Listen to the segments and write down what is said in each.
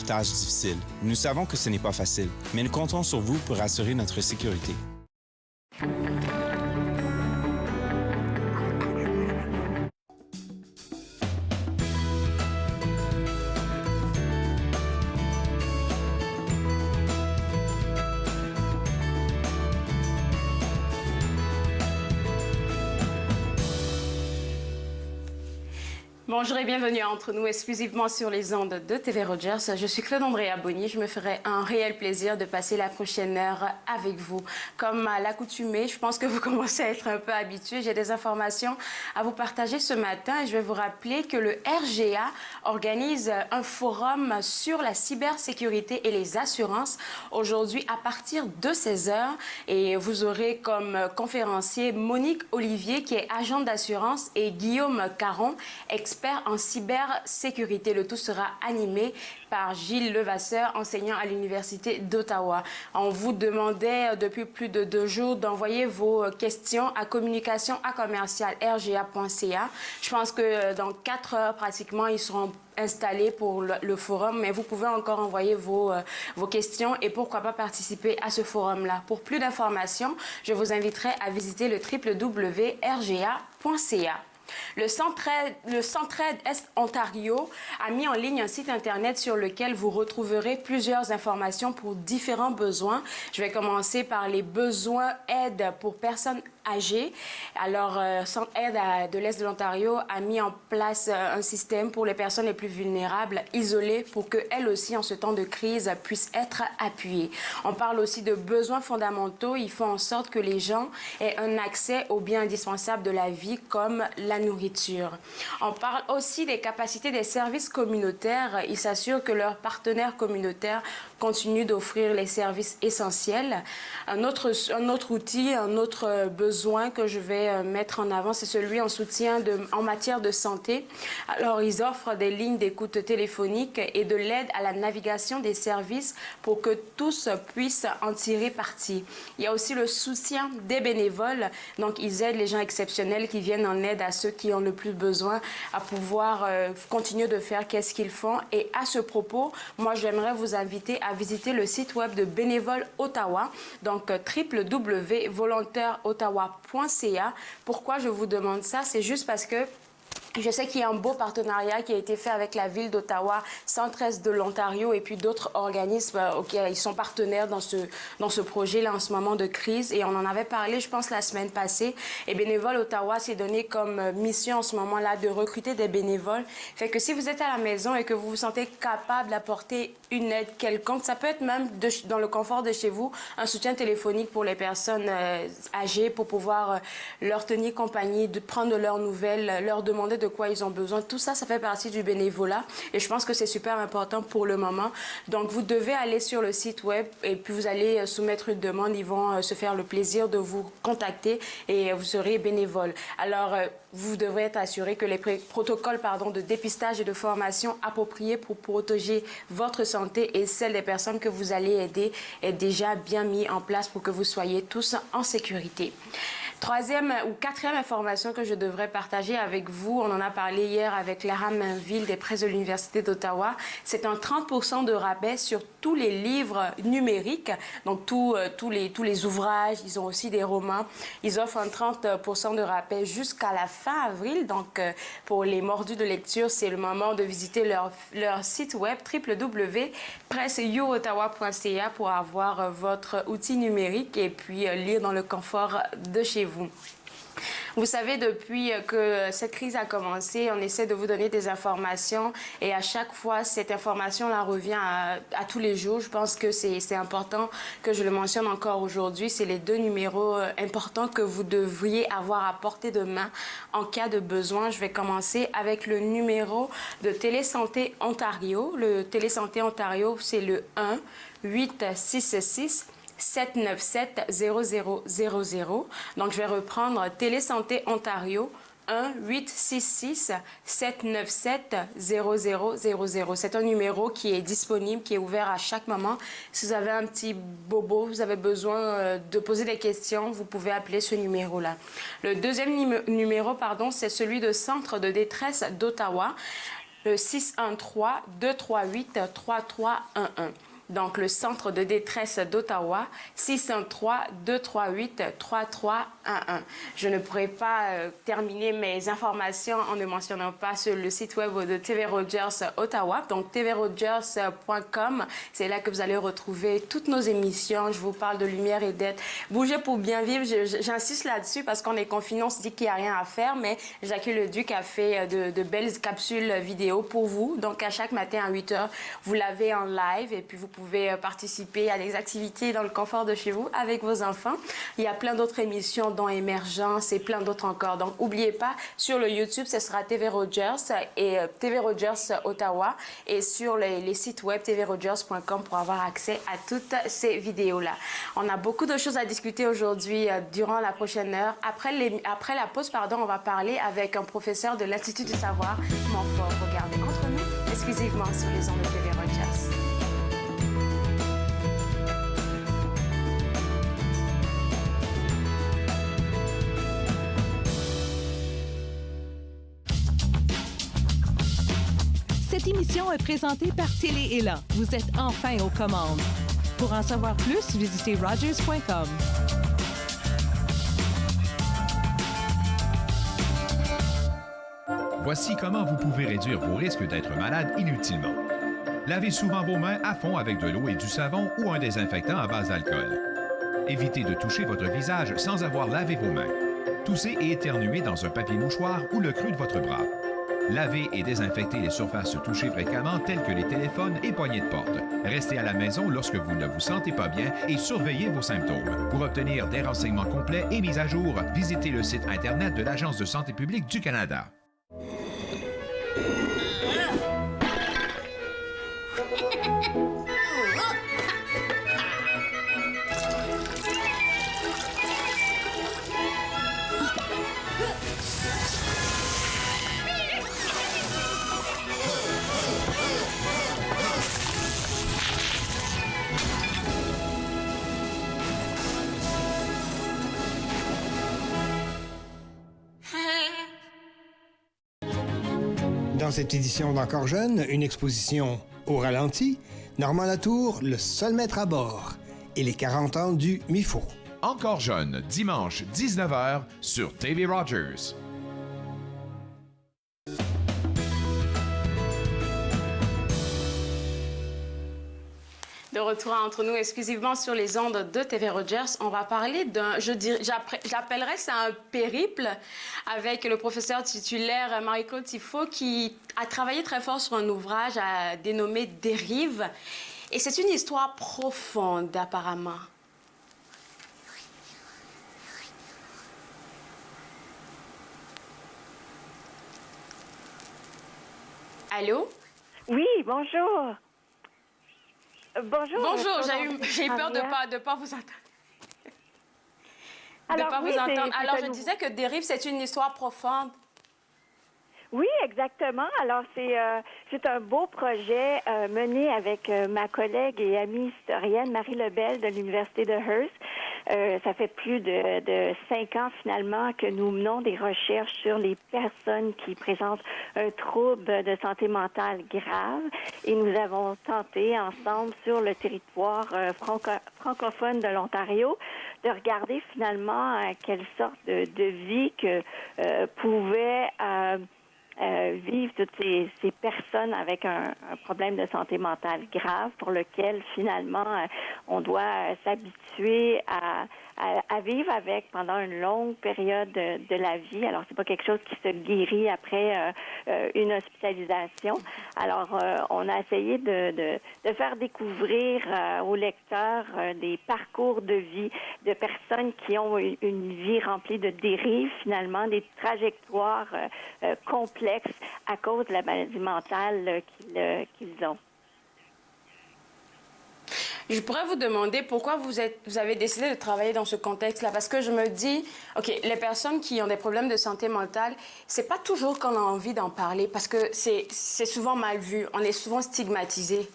tâche difficile. Nous savons que ce n'est pas facile, mais nous comptons sur vous pour assurer notre sécurité. Bonjour et bienvenue entre nous exclusivement sur les ondes de TV Rogers. Je suis Claude-Andrea Bonny. Je me ferai un réel plaisir de passer la prochaine heure avec vous. Comme à l'accoutumée, je pense que vous commencez à être un peu habitués. J'ai des informations à vous partager ce matin et je vais vous rappeler que le RGA organise un forum sur la cybersécurité et les assurances aujourd'hui à partir de 16 h. Et vous aurez comme conférencier Monique Olivier qui est agente d'assurance et Guillaume Caron, expert en cybersécurité. Le tout sera animé par Gilles Levasseur, enseignant à l'Université d'Ottawa. On vous demandait depuis plus de 2 jours d'envoyer vos questions à communication@rga.ca. Je pense que dans 4 heures pratiquement, ils seront installés pour le forum, mais vous pouvez encore envoyer vos questions et pourquoi pas participer à ce forum-là. Pour plus d'informations, je vous inviterai à visiter le www.rga.ca. Le Centraide Est Ontario a mis en ligne un site Internet sur lequel vous retrouverez plusieurs informations pour différents besoins. Je vais commencer par les besoins aide pour personnes âgées. Alors, Centraide de l'Est de l'Ontario a mis en place un système pour les personnes les plus vulnérables, isolées, pour qu'elles aussi, en ce temps de crise, puissent être appuyées. On parle aussi de besoins fondamentaux. Ils font en sorte que les gens aient un accès aux biens indispensables de la vie, comme la nourriture. On parle aussi des capacités des services communautaires. Ils s'assurent que leurs partenaires communautaires continuent d'offrir les services essentiels. Un autre outil, un autre besoin que je vais mettre en avant, c'est celui en soutien en matière de santé. Alors, ils offrent des lignes d'écoute téléphonique et de l'aide à la navigation des services pour que tous puissent en tirer parti. Il y a aussi le soutien des bénévoles. Donc, ils aident les gens exceptionnels qui viennent en aide à ceux qui ont le plus besoin à pouvoir continuer de faire qu'est-ce qu'ils font. Et à ce propos, moi, j'aimerais vous inviter à visiter le site web de Bénévoles Ottawa, donc www.volontairesottawa.ca. Pourquoi je vous demande ça? C'est juste parce que je sais qu'il y a un beau partenariat qui a été fait avec la ville d'Ottawa, Centre-Est de l'Ontario et puis d'autres organismes auxquels ils sont partenaires dans ce projet-là en ce moment de crise. Et on en avait parlé, je pense, la semaine passée. Et Bénévoles Ottawa s'est donné comme mission en ce moment-là de recruter des bénévoles. Fait que si vous êtes à la maison et que vous vous sentez capable d'apporter une aide quelconque, ça peut être même dans le confort de chez vous, un soutien téléphonique pour les personnes âgées pour pouvoir leur tenir compagnie, de prendre leurs nouvelles, leur demander de quoi ils ont besoin. Tout ça, ça fait partie du bénévolat et je pense que c'est super important pour le moment. Donc, vous devez aller sur le site web et puis vous allez soumettre une demande. Ils vont se faire le plaisir de vous contacter et vous serez bénévole. Alors, vous devrez être assuré que les protocoles de dépistage et de formation appropriés pour protéger votre santé et celle des personnes que vous allez aider est déjà bien mis en place pour que vous soyez tous en sécurité. 3e ou 4e information que je devrais partager avec vous, on en a parlé hier avec Lara Mainville des presses de l'Université d'Ottawa, c'est un 30% de rabais sur tous les livres numériques, donc tous les ouvrages, ils ont aussi des romans. Ils offrent un 30% de rabais jusqu'à la fin avril, donc pour les mordus de lecture, c'est le moment de visiter leur site web www.presseuottawa.ca pour avoir votre outil numérique et puis lire dans le confort de chez vous. Vous savez, depuis que cette crise a commencé, on essaie de vous donner des informations et à chaque fois, cette information-là revient à tous les jours. Je pense que c'est important que je le mentionne encore aujourd'hui. C'est les 2 numéros importants que vous devriez avoir à portée de main en cas de besoin. Je vais commencer avec le numéro de Télésanté Ontario. Le Télésanté Ontario, c'est le 1-866 797 0000. Donc, je vais reprendre Télésanté Ontario 1-866-797-0000. C'est un numéro qui est disponible, qui est ouvert à chaque moment. Si vous avez un petit bobo, vous avez besoin de poser des questions, vous pouvez appeler ce numéro-là. Le deuxième numéro, c'est celui de Centre de détresse d'Ottawa. le 613-238-3311. Donc, le centre de détresse d'Ottawa, 613-238-3311. Je ne pourrais pas terminer mes informations en ne mentionnant pas sur le site web de TV Rogers Ottawa, donc tvrogers.com. C'est là que vous allez retrouver toutes nos émissions. Je vous parle de lumière et d'aide. Bougez pour bien vivre, j'insiste là-dessus parce qu'on est confiné, on se dit qu'il n'y a rien à faire, mais Jackie Leduc a fait de belles capsules vidéo pour vous. Donc, à chaque matin à 8 h, vous l'avez en live et puis vous pouvez participer à des activités dans le confort de chez vous avec vos enfants. Il y a plein d'autres émissions dont Émergence et plein d'autres encore. Donc, n'oubliez pas, sur le YouTube, ce sera TV Rogers et TV Rogers Ottawa et sur les sites web tvrogers.com pour avoir accès à toutes ces vidéos-là. On a beaucoup de choses à discuter aujourd'hui durant la prochaine heure. Après la pause, on va parler avec un professeur de l'Institut du Savoir, Montfort. Regardez entre nous, exclusivement sur les ondes de TV Rogers. Cette émission est présentée par Télé Élan. Vous êtes enfin aux commandes. Pour en savoir plus, visitez rogers.com. Voici comment vous pouvez réduire vos risques d'être malade inutilement. Lavez souvent vos mains à fond avec de l'eau et du savon ou un désinfectant à base d'alcool. Évitez de toucher votre visage sans avoir lavé vos mains. Toussez et éternuez dans un papier mouchoir ou le creux de votre bras. Lavez et désinfectez les surfaces touchées fréquemment telles que les téléphones et poignées de porte. Restez à la maison lorsque vous ne vous sentez pas bien et surveillez vos symptômes. Pour obtenir des renseignements complets et mis à jour, visitez le site Internet de l'Agence de santé publique du Canada. Dans cette édition d'Encore jeune, une exposition au ralenti, Normand Latour, le seul maître à bord, et les 40 ans du MIFO. Encore jeune, dimanche 19h sur TV Rogers. De retour entre nous exclusivement sur les ondes de TV Rogers, on va parler j'appellerais ça un périple avec le professeur titulaire Marie-Claude Tifo qui a travaillé très fort sur un ouvrage dénommé Dérive. Et c'est une histoire profonde apparemment. Allô? Oui, bonjour. Bonjour. Bonjour, j'ai eu peur de ne pas vous entendre. Alors, je disais que Dérive, c'est une histoire profonde. Oui, exactement. Alors, c'est un beau projet mené avec ma collègue et amie historienne Marie Lebel de l'Université de Hearst. Ça fait plus de 5 ans, finalement, que nous menons des recherches sur les personnes qui présentent un trouble de santé mentale grave. Et nous avons tenté ensemble, sur le territoire francophone de l'Ontario, de regarder finalement quelle sorte de vie que pouvaient vivre toutes ces personnes avec un problème de santé mentale grave pour lequel, finalement, on doit s'habituer à vivre avec pendant une longue période de la vie. Alors, c'est pas quelque chose qui se guérit après une hospitalisation. Alors, on a essayé de faire découvrir aux lecteurs des parcours de vie de personnes qui ont une vie remplie de dérives, finalement, des trajectoires complexes à cause de la maladie mentale qu'ils ont. Je pourrais vous demander pourquoi vous avez décidé de travailler dans ce contexte-là. Parce que je me dis, OK, les personnes qui ont des problèmes de santé mentale, c'est pas toujours qu'on a envie d'en parler parce que c'est souvent mal vu. On est souvent stigmatisé.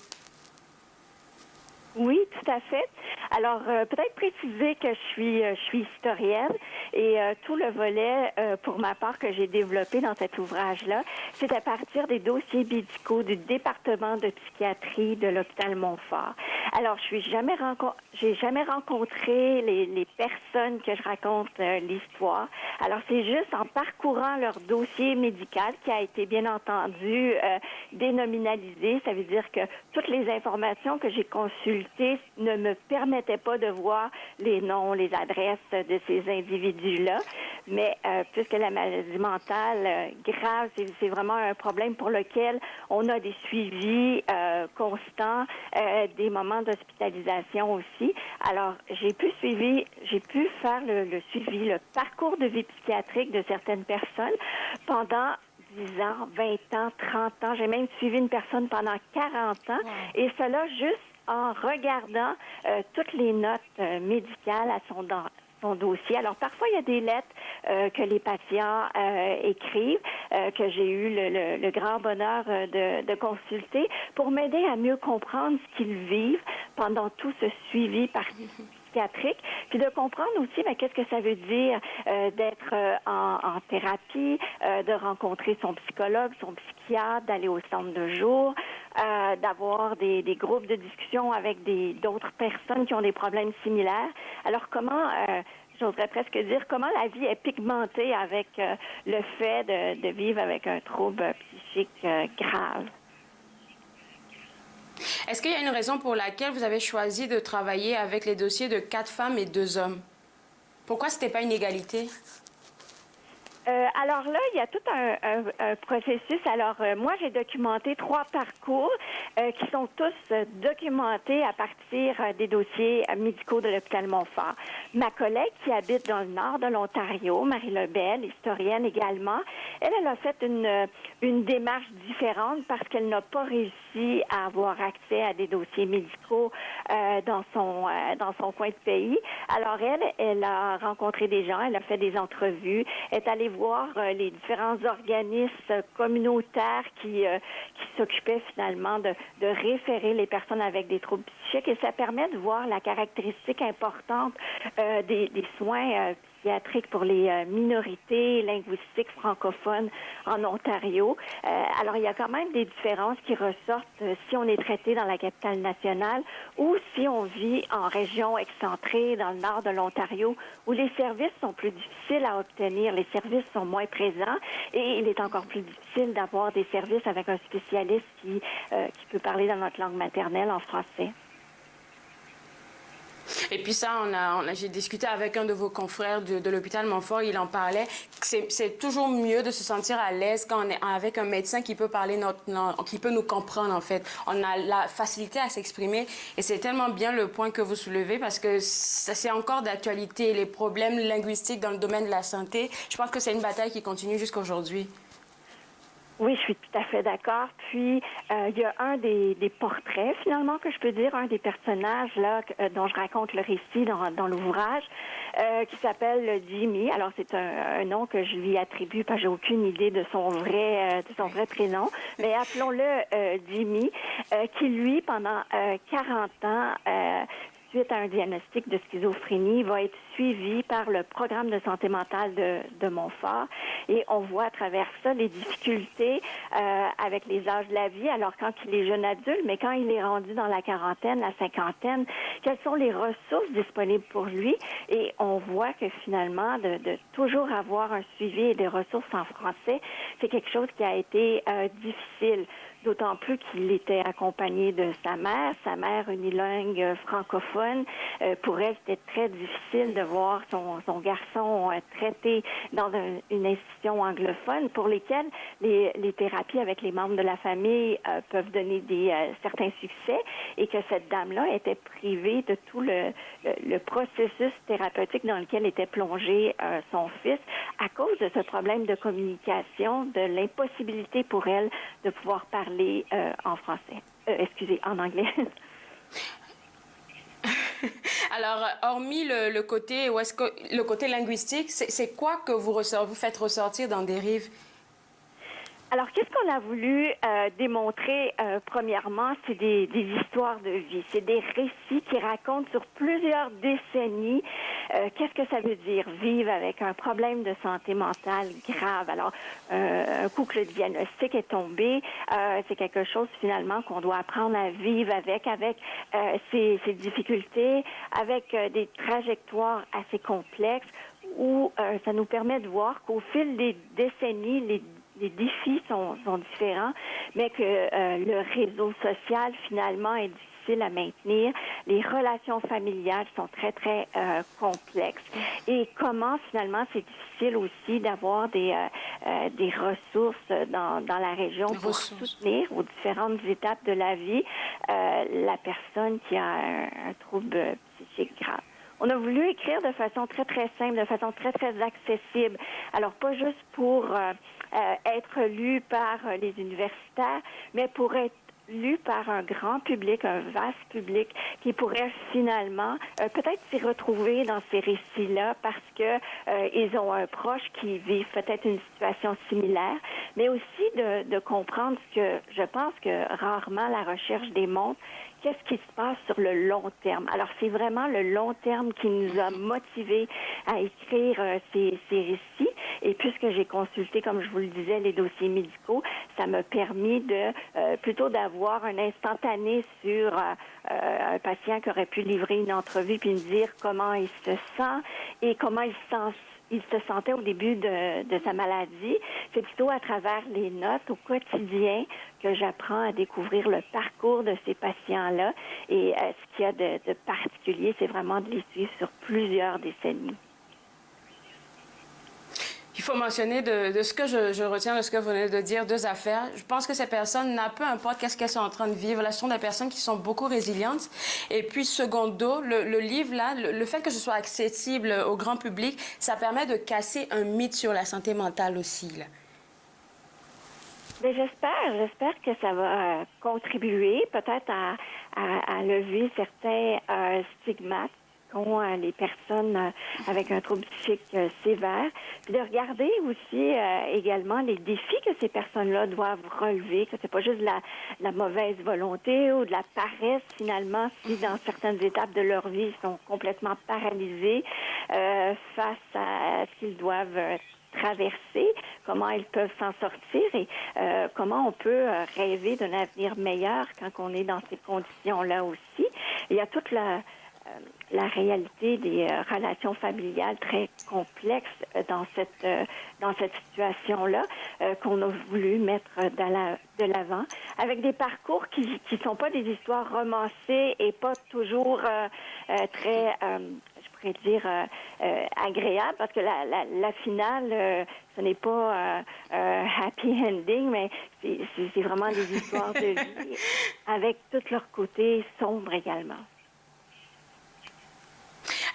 Oui, tout à fait. Alors, peut-être préciser que je suis historienne et tout le volet, pour ma part, que j'ai développé dans cet ouvrage-là, c'est à partir des dossiers médicaux du département de psychiatrie de l'hôpital Montfort. Alors, j'ai jamais rencontré les personnes que je raconte l'histoire. Alors, c'est juste en parcourant leur dossier médical qui a été, bien entendu, dénominalisé. Ça veut dire que toutes les informations que j'ai consultées ne me permettaient pas de voir les noms, les adresses de ces individus-là. Mais puisque la maladie mentale grave, c'est vraiment un problème pour lequel on a des suivis constants, des moments d'hospitalisation aussi. Alors, j'ai pu faire le suivi, le parcours de vie psychiatrique de certaines personnes pendant 10 ans, 20 ans, 30 ans. J'ai même suivi une personne pendant 40 ans. Et cela juste en regardant toutes les notes médicales à son dossier. Alors, parfois, il y a des lettres que les patients écrivent, que j'ai eu le grand bonheur de consulter pour m'aider à mieux comprendre ce qu'ils vivent pendant tout ce suivi psychiatrique, puis de comprendre aussi qu'est-ce que ça veut dire d'être en thérapie, de rencontrer son psychologue, son psychiatre, d'aller au centre de jour, d'avoir des groupes de discussion avec d'autres personnes qui ont des problèmes similaires. Alors comment, j'oserais presque dire, comment la vie est pigmentée avec le fait de vivre avec un trouble psychique grave. Est-ce qu'il y a une raison pour laquelle vous avez choisi de travailler avec les dossiers de 4 femmes et 2 hommes? Pourquoi ce n'était pas une égalité? Alors là, il y a tout un processus. Alors, moi, j'ai documenté 3 parcours qui sont tous documentés à partir des dossiers médicaux de l'hôpital Montfort. Ma collègue qui habite dans le nord de l'Ontario, Marie Lebel, historienne également, elle a fait une démarche différente parce qu'elle n'a pas réussi à avoir accès à des dossiers médicaux dans son coin de pays. Alors, elle a rencontré des gens, elle a fait des entrevues, est allée voir les différents organismes communautaires qui s'occupaient finalement de référer les personnes avec des troubles psychiques et ça permet de voir la caractéristique importante des soins psychiatriques pour les minorités linguistiques francophones en Ontario. Alors, il y a quand même des différences qui ressortent si on est traité dans la capitale nationale ou si on vit en région excentrée dans le nord de l'Ontario où les services sont plus difficiles à obtenir, les services sont moins présents et il est encore plus difficile d'avoir des services avec un spécialiste qui peut parler dans notre langue maternelle en français. Et puis ça, j'ai discuté avec un de vos confrères de l'hôpital Montfort, il en parlait. C'est toujours mieux de se sentir à l'aise quand on est avec un médecin qui peut parler notre langue, qui peut nous comprendre en fait. On a la facilité à s'exprimer et c'est tellement bien le point que vous soulevez parce que c'est encore d'actualité. Les problèmes linguistiques dans le domaine de la santé, je pense que c'est une bataille qui continue jusqu'à aujourd'hui. Oui, je suis tout à fait d'accord. Puis, il y a un des portraits, finalement, que je peux dire, un des personnages là dont je raconte le récit dans l'ouvrage, qui s'appelle Jimmy. Alors, c'est un nom que je lui attribue parce que j'ai aucune idée de son vrai prénom. Mais appelons-le Jimmy, qui, lui, pendant 40 ans, suite à un diagnostic de schizophrénie, va être suivi par le programme de santé mentale de Montfort. Et on voit à travers ça les difficultés avec les âges de la vie. Alors, quand il est jeune adulte, mais quand il est rendu dans la quarantaine, la cinquantaine, quelles sont les ressources disponibles pour lui? Et on voit que finalement, de toujours avoir un suivi et des ressources en français, c'est quelque chose qui a été difficile. D'autant plus qu'il était accompagné de sa mère unilingue francophone. Pour elle, c'était très difficile de voir son garçon traité dans une institution anglophone pour lesquelles les thérapies avec les membres de la famille peuvent donner certains succès et que cette dame-là était privée de tout le processus thérapeutique dans lequel était plongé son fils à cause de ce problème de communication, de l'impossibilité pour elle de pouvoir parler en français. En anglais. Alors, hormis le côté linguistique, c'est quoi que vous faites ressortir dans Dérive? Alors, qu'est-ce qu'on a voulu démontrer, premièrement, c'est des histoires de vie. C'est des récits qui racontent sur plusieurs décennies qu'est-ce que ça veut dire vivre avec un problème de santé mentale grave. Alors, un coup que le diagnostic est tombé, c'est quelque chose finalement qu'on doit apprendre à vivre avec ces difficultés, avec des trajectoires assez complexes où ça nous permet de voir qu'au fil des décennies, les défis sont différents, mais que le réseau social, finalement, est difficile à maintenir. Les relations familiales sont très, très complexes. Et comment, finalement, c'est difficile aussi d'avoir des ressources dans la région pour soutenir aux différentes étapes de la vie la personne qui a un trouble psychique grave. On a voulu écrire de façon très, très simple, de façon très, très accessible. Alors, pas juste pour être lu par les universitaires, mais pour être lu par un grand public, un vaste public qui pourrait finalement peut-être s'y retrouver dans ces récits-là parce que ils ont un proche qui vit peut-être une situation similaire, mais aussi de comprendre ce que je pense que rarement la recherche démontre. Qu'est-ce qui se passe sur le long terme? Alors, c'est vraiment le long terme qui nous a motivés à écrire ces récits. Et puisque j'ai consulté, comme je vous le disais, les dossiers médicaux, ça m'a permis plutôt d'avoir un instantané sur un patient qui aurait pu livrer une entrevue puis me dire comment il se sent et comment il se sentait au début de sa maladie. C'est plutôt à travers les notes au quotidien que j'apprends à découvrir le parcours de ces patients-là. Et ce qu'il y a de particulier, c'est vraiment de les suivre sur plusieurs décennies. Il faut mentionner de ce que je retiens de ce que vous venez de dire, deux affaires. Je pense que ces personnes, peu importe qu'est-ce qu'elles sont en train de vivre, là, ce sont des personnes qui sont beaucoup résilientes. Et puis, secondo, le livre, là, le fait que ce soit accessible au grand public, ça permet de casser un mythe sur la santé mentale aussi, là. Mais j'espère que ça va contribuer peut-être à lever certains stigmates qu'ont les personnes avec un trouble psychique sévère, puis de regarder aussi également les défis que ces personnes-là doivent relever, que c'est pas juste de la mauvaise volonté ou de la paresse finalement, si dans certaines étapes de leur vie, ils sont complètement paralysés face à ce qu'ils doivent traverser, comment ils peuvent s'en sortir et comment on peut rêver d'un avenir meilleur quand on est dans ces conditions-là aussi. Il y a toute la réalité des relations familiales très complexes dans cette situation-là qu'on a voulu mettre de l'avant, avec des parcours qui sont pas des histoires romancées et pas toujours très, je pourrais dire, agréables, parce que la finale, ce n'est pas un happy ending, mais c'est vraiment des histoires de vie avec tout leur côté sombre également.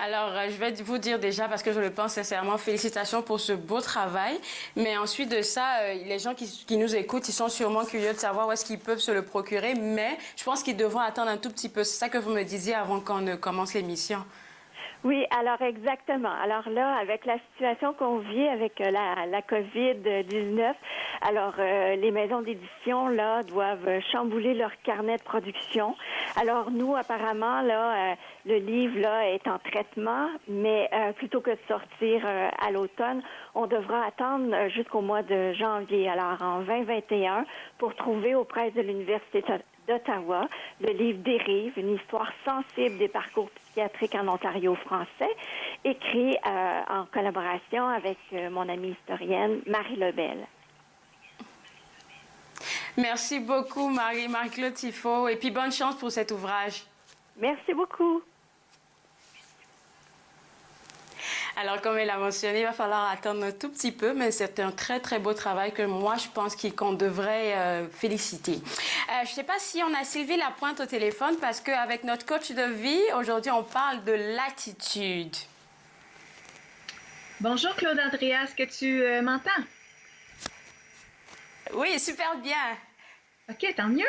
Alors, je vais vous dire déjà, parce que je le pense sincèrement, félicitations pour ce beau travail. Mais ensuite de ça, les gens qui nous écoutent, ils sont sûrement curieux de savoir où est-ce qu'ils peuvent se le procurer. Mais je pense qu'ils devront attendre un tout petit peu. C'est ça que vous me disiez avant qu'on ne commence l'émission. Oui, alors exactement. Alors là, avec la situation qu'on vit avec la COVID-19, alors les maisons d'édition là doivent chambouler leur carnet de production. Alors nous, apparemment là, le livre là est en traitement, mais plutôt que de sortir à l'automne, on devra attendre jusqu'au mois de janvier. Alors en 2021, pour trouver aux presses de l'Université d'Ottawa, le livre Dérive, une histoire sensible des parcours psychiatriques en Ontario français, écrit en collaboration avec mon amie historienne Marie Lebel. Merci beaucoup, Marie-Claude Tifo, et puis bonne chance pour cet ouvrage. Merci beaucoup. Alors, comme elle a mentionné, il va falloir attendre un tout petit peu, mais c'est un très, très beau travail que moi, je pense qu'on devrait féliciter. Je ne sais pas si on a Sylvie Lapointe au téléphone, parce qu'avec notre coach de vie, aujourd'hui, on parle de l'attitude. Bonjour, Claude Andrea, est-ce que tu m'entends? Oui, super bien. OK, tant mieux.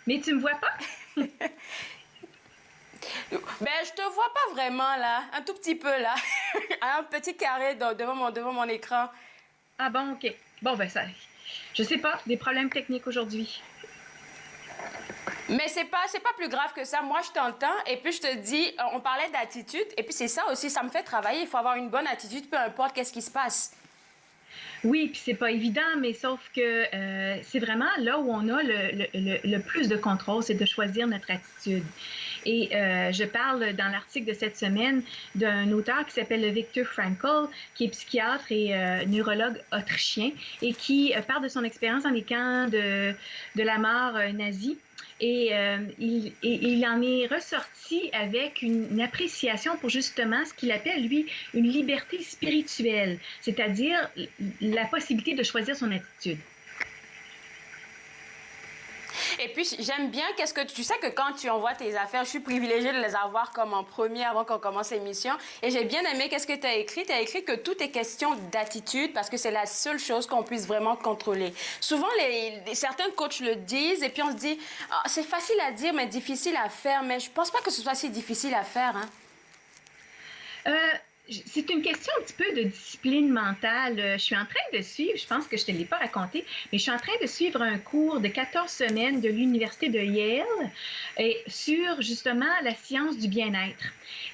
Mais tu me vois pas? Ben, je te vois pas vraiment, là. Un tout petit peu, là. Un petit carré devant mon écran. Ah bon, OK. Bon, ben ça... Je sais pas, des problèmes techniques aujourd'hui. Mais c'est pas plus grave que ça. Moi, je t'entends et puis je te dis, on parlait d'attitude et puis c'est ça aussi, ça me fait travailler. Il faut avoir une bonne attitude, peu importe qu'est-ce qui se passe. Oui, puis c'est pas évident, mais sauf que c'est vraiment là où on a le plus de contrôle, c'est de choisir notre attitude. Et je parle dans l'article de cette semaine d'un auteur qui s'appelle Viktor Frankl, qui est psychiatre et neurologue autrichien et qui parle de son expérience dans les camps de la mort nazie. Et il en est ressorti avec une appréciation pour justement ce qu'il appelle, lui, une liberté spirituelle, c'est-à-dire la possibilité de choisir son attitude. Et puis, j'aime bien, tu sais que quand tu envoies tes affaires, je suis privilégiée de les avoir comme en premier avant qu'on commence l'émission. Et j'ai bien aimé qu'est-ce que tu as écrit. Tu as écrit que tout est question d'attitude parce que c'est la seule chose qu'on puisse vraiment contrôler. Souvent, certains coachs le disent et puis on se dit, ah, c'est facile à dire, mais difficile à faire. Mais je pense pas que ce soit si difficile à faire, hein. C'est une question un petit peu de discipline mentale. Je suis en train de suivre, je pense que je ne te l'ai pas raconté, mais je suis en train de suivre un cours de 14 semaines de l'Université de Yale sur justement la science du bien-être.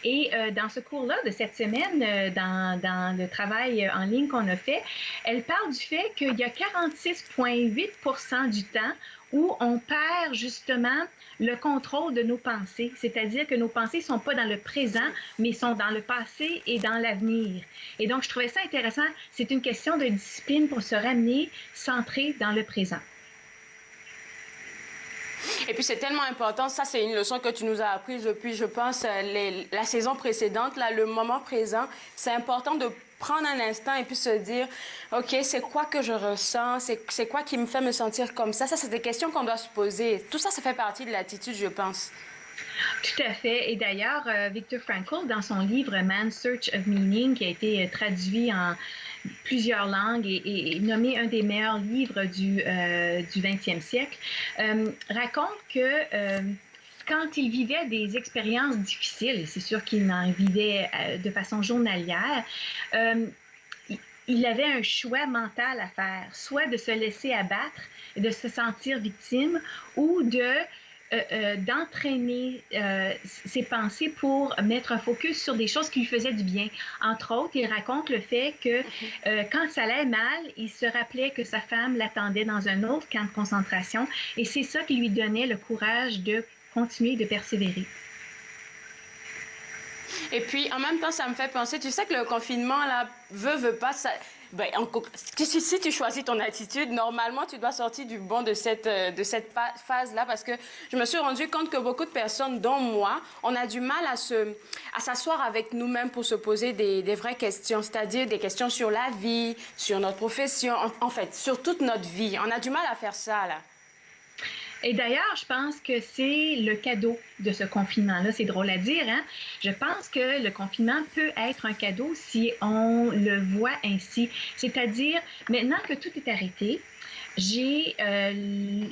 Et dans ce cours-là de cette semaine, dans le travail en ligne qu'on a fait, elle parle du fait qu'il y a 46,8% du temps où on perd justement le contrôle de nos pensées, c'est-à-dire que nos pensées ne sont pas dans le présent, mais sont dans le passé et dans l'avenir. Et donc, je trouvais ça intéressant. C'est une question de discipline pour se ramener centré dans le présent. Et puis, c'est tellement important. Ça, c'est une leçon que tu nous as apprise depuis, je pense, la saison précédente, là, le moment présent. C'est important de prendre un instant et puis se dire, OK, c'est quoi que je ressens? C'est quoi qui me fait me sentir comme ça? Ça, c'est des questions qu'on doit se poser. Tout ça, ça fait partie de l'attitude, je pense. Tout à fait. Et d'ailleurs, Viktor Frankl, dans son livre « Man's Search of Meaning », qui a été traduit en plusieurs langues et nommé un des meilleurs livres du 20e siècle, raconte que quand il vivait des expériences difficiles, et c'est sûr qu'il en vivait de façon journalière, il avait un choix mental à faire, soit de se laisser abattre et de se sentir victime, ou d'entraîner ses pensées pour mettre un focus sur des choses qui lui faisaient du bien. Entre autres, il raconte le fait que quand ça allait mal, il se rappelait que sa femme l'attendait dans un autre camp de concentration et c'est ça qui lui donnait le courage de continuer de persévérer. Et puis, en même temps, ça me fait penser, tu sais que le confinement, là, veut pas, ça... si tu choisis ton attitude, normalement, tu dois sortir du bon de cette phase-là parce que je me suis rendu compte que beaucoup de personnes, dont moi, on a du mal à s'asseoir avec nous-mêmes pour se poser des vraies questions, c'est-à-dire des questions sur la vie, sur notre profession, en fait, sur toute notre vie. On a du mal à faire ça, là. Et d'ailleurs, je pense que c'est le cadeau de ce confinement-là. C'est drôle à dire, hein? Je pense que le confinement peut être un cadeau si on le voit ainsi. C'est-à-dire, maintenant que tout est arrêté, j'ai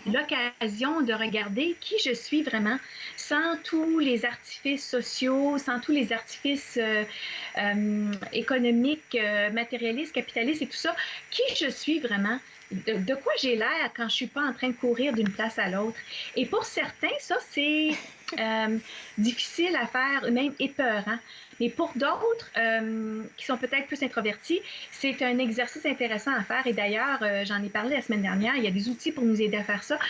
l'occasion de regarder qui je suis vraiment, sans tous les artifices sociaux, sans tous les artifices économiques, matérialistes, capitalistes et tout ça, qui je suis vraiment. De quoi j'ai l'air quand je suis pas en train de courir d'une place à l'autre. Et pour certains, ça, c'est difficile à faire, même épeurant. Mais pour d'autres, qui sont peut-être plus introvertis, c'est un exercice intéressant à faire. Et d'ailleurs, j'en ai parlé la semaine dernière, il y a des outils pour nous aider à faire ça.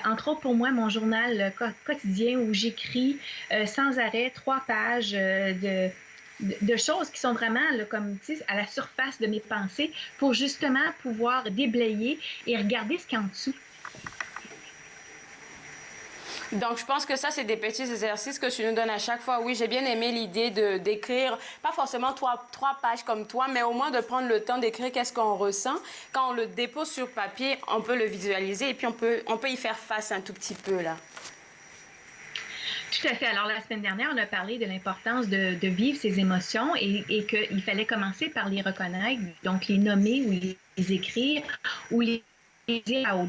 Entre autres, pour moi, mon journal quotidien où j'écris sans arrêt 3 pages de choses qui sont vraiment là, comme à la surface de mes pensées pour justement pouvoir déblayer et regarder ce qu'il y a en dessous. Donc, je pense que ça, c'est des petits exercices que tu nous donnes à chaque fois. Oui, j'ai bien aimé l'idée d'écrire, pas forcément trois pages comme toi, mais au moins de prendre le temps d'écrire qu'est-ce qu'on ressent. Quand on le dépose sur papier, on peut le visualiser et puis on peut y faire face un tout petit peu, là. Tout à fait. Alors, la semaine dernière, on a parlé de l'importance de vivre ses émotions et qu'il fallait commencer par les reconnaître, donc les nommer ou les écrire ou les dire à haute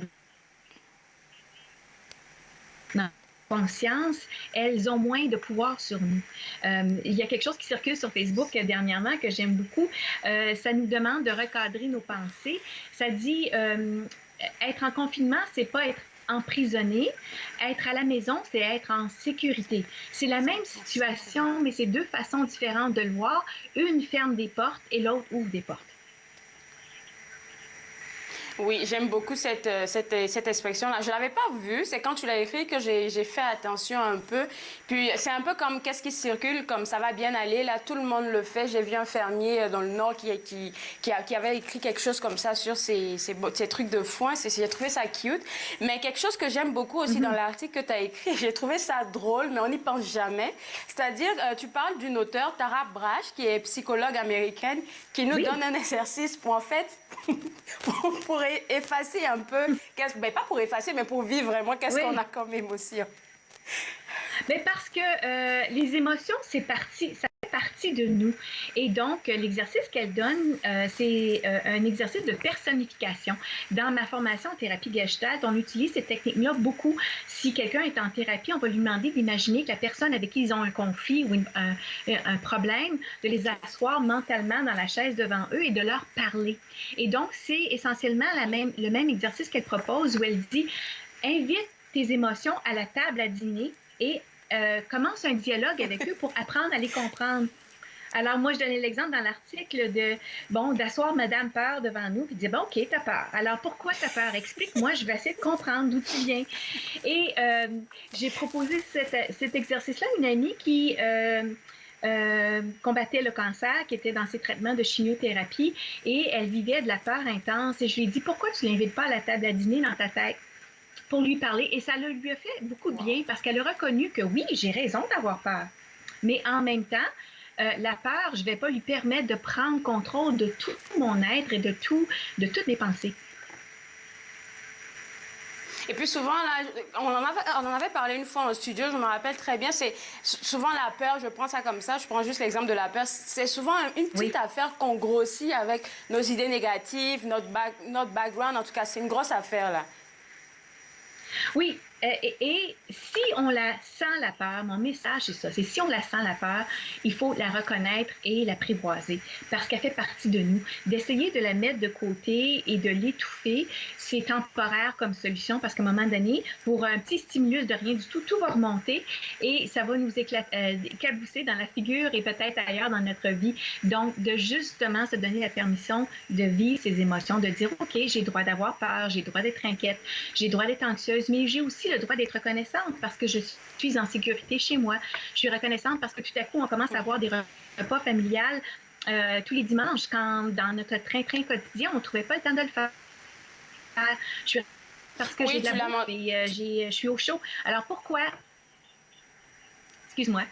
conscience, elles ont moins de pouvoir sur nous. Il y a quelque chose qui circule sur Facebook dernièrement que j'aime beaucoup. Ça nous demande de recadrer nos pensées. Ça dit être en confinement, c'est pas être emprisonné. Être à la maison, c'est être en sécurité. C'est la même situation, mais c'est deux façons différentes de le voir. Une ferme des portes et l'autre ouvre des portes. Oui, j'aime beaucoup cette expression-là. Je ne l'avais pas vue. C'est quand tu l'as écrit que j'ai fait attention un peu. Puis c'est un peu comme qu'est-ce qui circule, comme ça va bien aller. Là, tout le monde le fait. J'ai vu un fermier dans le Nord qui avait écrit quelque chose comme ça sur ces trucs de foin. J'ai trouvé ça cute. Mais quelque chose que j'aime beaucoup aussi dans l'article que tu as écrit, j'ai trouvé ça drôle, mais on n'y pense jamais. C'est-à-dire, tu parles d'une auteure, Tara Brach, qui est psychologue américaine, qui nous donne un exercice pour, en fait, pour effacer un peu, ben pas pour effacer, mais pour vivre vraiment qu'est-ce qu'on a comme émotion. Mais parce que les émotions, ça fait partie de nous. Et donc, l'exercice qu'elle donne, c'est un exercice de personnification. Dans ma formation en thérapie Gestalt, on utilise ces techniques-là beaucoup. Si quelqu'un est en thérapie, on va lui demander d'imaginer que la personne avec qui ils ont un conflit ou un problème, de les asseoir mentalement dans la chaise devant eux et de leur parler. Et donc, c'est essentiellement le même exercice qu'elle propose où elle dit « Invite tes émotions à la table à dîner et commence un dialogue avec eux pour apprendre à les comprendre. » Alors, moi, je donnais l'exemple dans l'article d'asseoir Madame Peur devant nous et de dire, bon, OK, t'as peur. Alors, pourquoi t'as peur? Explique-moi, je vais essayer de comprendre d'où tu viens. Et j'ai proposé cet exercice-là à une amie qui combattait le cancer, qui était dans ses traitements de chimiothérapie et elle vivait de la peur intense. Et je lui ai dit, pourquoi tu ne l'invites pas à la table à dîner dans ta tête? Pour lui parler. Et ça lui a fait beaucoup de bien parce qu'elle a reconnu que oui, j'ai raison d'avoir peur. Mais en même temps, la peur, je ne vais pas lui permettre de prendre contrôle de tout mon être et de toutes mes pensées. Et puis souvent, là, on en avait parlé une fois en studio, je me rappelle très bien, c'est souvent la peur, je prends ça comme ça, je prends juste l'exemple de la peur, c'est souvent une petite affaire qu'on grossit avec nos idées négatives, notre background, en tout cas, c'est une grosse affaire, là. Oui, et si on la sent la peur, mon message c'est ça, c'est si on la sent la peur, il faut la reconnaître et l'apprivoiser parce qu'elle fait partie de nous. D'essayer de la mettre de côté et de l'étouffer, c'est temporaire comme solution parce qu'à un moment donné, pour un petit stimulus de rien du tout, tout va remonter et ça va nous éclabousser dans la figure et peut-être ailleurs dans notre vie. Donc, de justement se donner la permission de vivre ses émotions, de dire, OK, j'ai le droit d'avoir peur, j'ai le droit d'être inquiète, j'ai le droit d'être anxieuse, mais j'ai aussi le droit d'être reconnaissante parce que je suis en sécurité chez moi. Je suis reconnaissante parce que tout à coup, on commence à avoir des repas familiales tous les dimanches quand dans notre train-train quotidien, on ne trouvait pas le temps de le faire. Parce que j'ai de la bouffe et je suis au chaud. Alors pourquoi? Excuse-moi.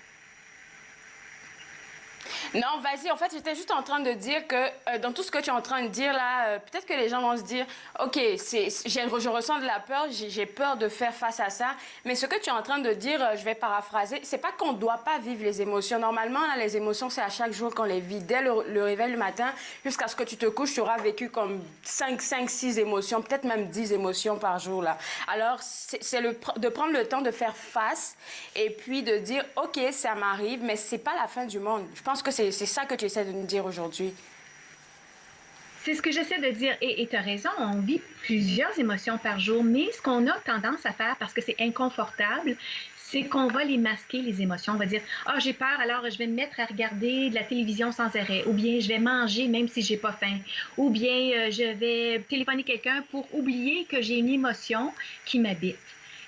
Non, vas-y. En fait, j'étais juste en train de dire que dans tout ce que tu es en train de dire là, peut-être que les gens vont se dire, OK, je ressens de la peur, j'ai peur de faire face à ça. Mais ce que tu es en train de dire, je vais paraphraser, c'est pas qu'on ne doit pas vivre les émotions. Normalement, là, les émotions, c'est à chaque jour qu'on les vit. Dès le réveil le matin, jusqu'à ce que tu te couches, tu auras vécu comme 5, 6 émotions, peut-être même 10 émotions par jour. Là. Alors, c'est de prendre le temps de faire face et puis de dire, OK, ça m'arrive, mais c'est pas la fin du monde. Je pense que c'est ça que tu essaies de nous dire aujourd'hui. C'est ce que j'essaie de dire. Et tu as raison, on vit plusieurs émotions par jour, mais ce qu'on a tendance à faire, parce que c'est inconfortable, c'est qu'on va les masquer, les émotions. On va dire, ah, j'ai peur, alors je vais me mettre à regarder de la télévision sans arrêt. Ou bien, je vais manger même si j'ai pas faim. Ou bien, je vais téléphoner quelqu'un pour oublier que j'ai une émotion qui m'habite.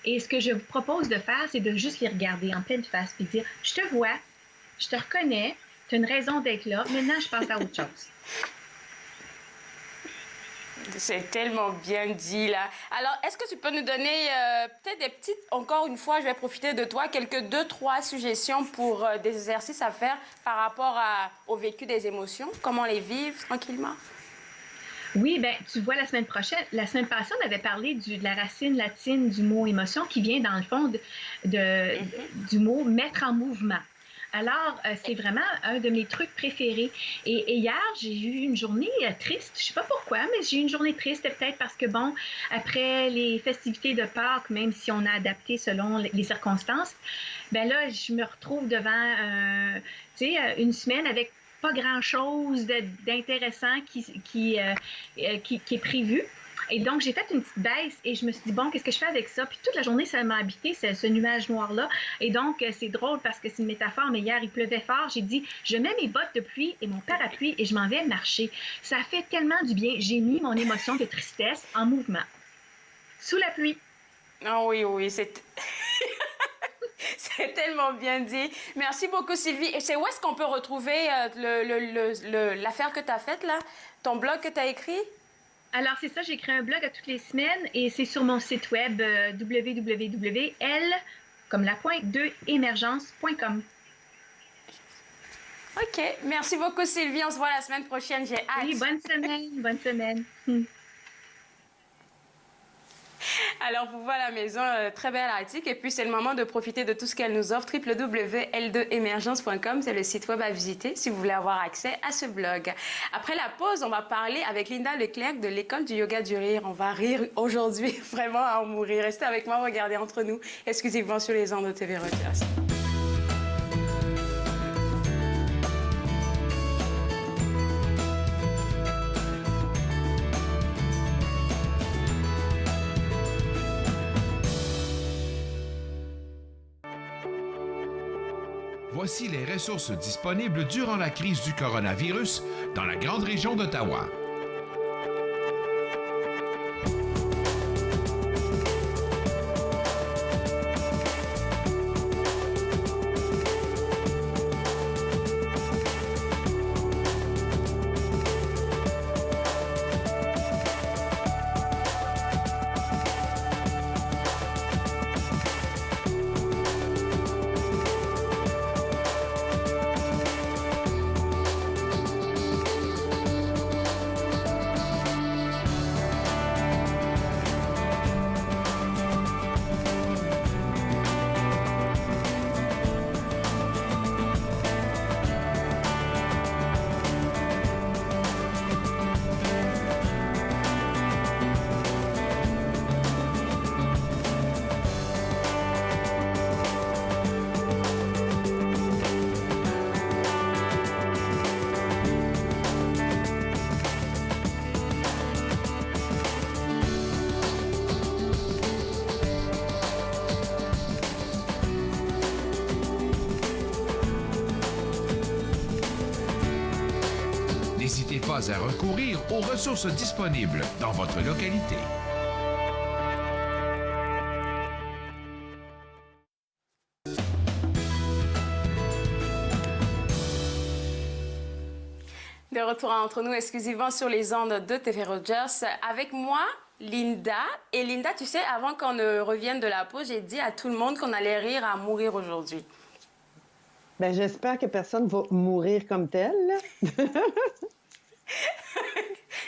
Et ce que je vous propose de faire, c'est de juste les regarder en pleine face et dire, je te vois, je te reconnais, tu as une raison d'être là, maintenant je passe à autre chose. C'est tellement bien dit, là. Alors, est-ce que tu peux nous donner peut-être des petites... Encore une fois, je vais profiter de toi, quelques 2-3 suggestions pour des exercices à faire par rapport au vécu des émotions, comment les vivre tranquillement? Oui, bien, tu vois, la semaine passée, on avait parlé de la racine latine du mot émotion qui vient, dans le fond, du mot mettre en mouvement. Alors, c'est vraiment un de mes trucs préférés. Et hier, j'ai eu une journée triste. Je ne sais pas pourquoi, mais j'ai eu une journée triste. Peut-être parce que, bon, après les festivités de Pâques, même si on a adapté selon les circonstances, ben là, je me retrouve devant, une semaine avec pas grand-chose d'intéressant qui est prévu. Et donc, j'ai fait une petite baisse et je me suis dit, bon, qu'est-ce que je fais avec ça? Puis toute la journée, ça m'a habité, ce nuage noir-là. Et donc, c'est drôle parce que c'est une métaphore, mais hier, il pleuvait fort. J'ai dit, je mets mes bottes de pluie et mon parapluie et je m'en vais marcher. Ça fait tellement du bien. J'ai mis mon émotion de tristesse en mouvement. Sous la pluie. Ah oui, c'est... C'est tellement bien dit. Merci beaucoup, Sylvie. Et c'est où est-ce qu'on peut retrouver l'affaire que tu as faite, là? Ton blog que tu as écrit? Alors, c'est ça, j'écris un blog à toutes les semaines et c'est sur mon site web www.l, comme la pointe, 2émergence.com. OK. Merci beaucoup, Sylvie. On se voit la semaine prochaine. J'ai hâte. Oui, bonne semaine. Alors, vous voilà à la maison, très belle article. Et puis, c'est le moment de profiter de tout ce qu'elle nous offre. www.l2emergence.com, c'est le site web à visiter si vous voulez avoir accès à ce blog. Après la pause, on va parler avec Linda Leclerc de l'École du yoga du rire. On va rire aujourd'hui, vraiment à en mourir. Restez avec moi, regardez entre nous, exclusivement sur les ondes de TV Rogers. Voici les ressources disponibles durant la crise du coronavirus dans la grande région d'Ottawa. N'hésitez pas à recourir aux ressources disponibles dans votre localité. De retour entre nous exclusivement sur les ondes de TV Rogers. Avec moi, Linda. Et Linda, tu sais, avant qu'on ne revienne de la pause, j'ai dit à tout le monde qu'on allait rire à mourir aujourd'hui. Bien, j'espère que personne va mourir comme tel.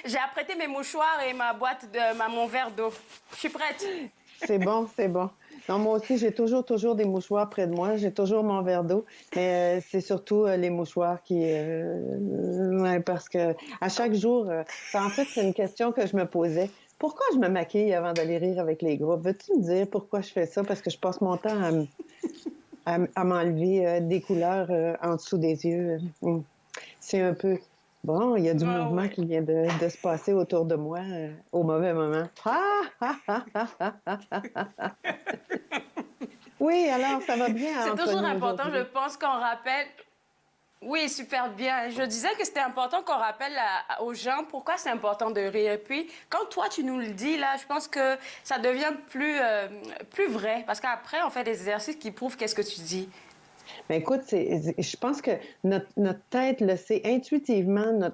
J'ai apprêté mes mouchoirs et ma boîte mon verre d'eau. Je suis prête. C'est bon. Non, moi aussi, j'ai toujours des mouchoirs près de moi. J'ai toujours mon verre d'eau. Mais c'est surtout les mouchoirs qui... ouais, parce que à chaque jour... en fait, c'est une question que je me posais. Pourquoi je me maquille avant d'aller rire avec les groupes? Veux-tu me dire pourquoi je fais ça? Parce que je passe mon temps à m'enlever des couleurs en dessous des yeux. C'est un peu... Bon, il y a du mouvement qui vient de se passer autour de moi au mauvais moment. Oui, alors, ça va bien. C'est toujours important, je pense qu'on rappelle... Oui, super bien. Je disais que c'était important qu'on rappelle aux gens pourquoi c'est important de rire. Et puis, quand toi, tu nous le dis, là, je pense que ça devient plus vrai. Parce qu'après, on fait des exercices qui prouvent qu'est-ce que tu dis. Mais écoute, je pense que notre tête le sait intuitivement.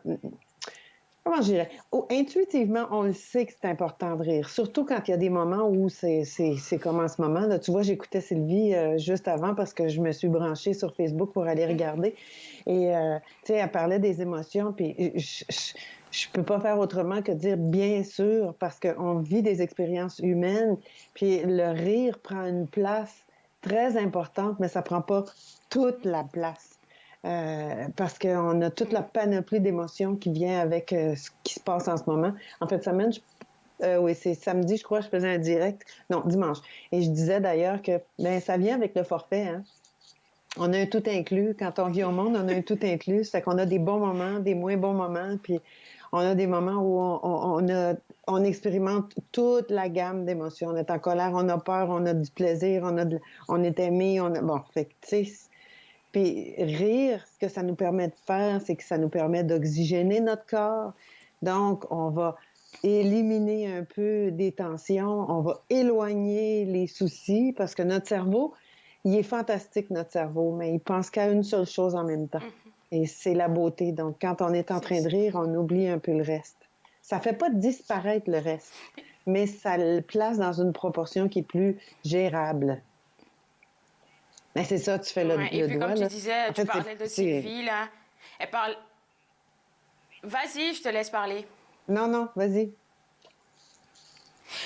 Comment je dirais? Intuitivement, on le sait que c'est important de rire. Surtout quand il y a des moments où c'est comme en ce moment. Là, tu vois, j'écoutais Sylvie juste avant parce que je me suis branchée sur Facebook pour aller regarder. Et, tu sais, elle parlait des émotions. Puis je peux pas faire autrement que dire bien sûr parce qu'on vit des expériences humaines. Puis le rire prend une place très importante, mais ça prend pas toute la place. Parce qu'on a toute la panoplie d'émotions qui vient avec ce qui se passe en ce moment. En fait, semaine, oui, c'est samedi, je crois, je faisais un direct. Non, dimanche. Et je disais d'ailleurs que ça vient avec le forfait. Hein? On a un tout inclus. Quand on vit au monde, on a un tout inclus. C'est qu'on a des bons moments, des moins bons moments. Puis On a des moments où on expérimente toute la gamme d'émotions. On est en colère, on a peur, on a du plaisir, on est aimé, bon, fait que, tu sais, puis rire, ce que ça nous permet de faire, c'est que ça nous permet d'oxygéner notre corps. Donc, on va éliminer un peu des tensions, on va éloigner les soucis parce que notre cerveau, il est fantastique, notre cerveau, mais il pense qu'à une seule chose en même temps. Et c'est la beauté. Donc, quand on est en train de rire, on oublie un peu le reste. Ça fait pas disparaître le reste, mais ça le place dans une proportion qui est plus gérable. Mais c'est ça, tu fais le Et puis, doigt, comme tu là. disais, tu parlais de Sylvie, là. Elle parle... Vas-y, je te laisse parler. Non, vas-y.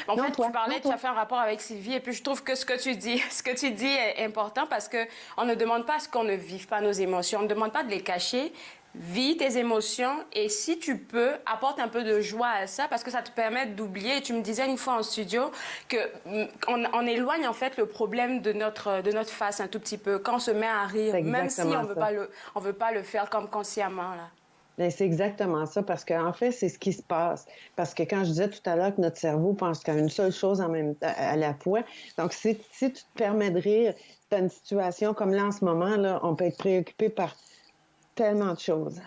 En fait, tu parlais, tu as fait un rapport avec Sylvie, et puis je trouve que ce que tu dis est important parce qu'on ne demande pas à ce qu'on ne vive pas nos émotions, on ne demande pas de les cacher. Vis tes émotions et si tu peux, apporte un peu de joie à ça parce que ça te permet d'oublier. Et tu me disais une fois en studio qu'on éloigne en fait le problème de notre face un tout petit peu quand on se met à rire, même si on veut pas le faire comme consciemment là. Bien, c'est exactement ça, parce qu'en fait, c'est ce qui se passe. Parce que quand je disais tout à l'heure que notre cerveau pense qu'à une seule chose à la fois, donc si tu te permets de rire, tu as une situation comme là en ce moment, là, on peut être préoccupé par tellement de choses.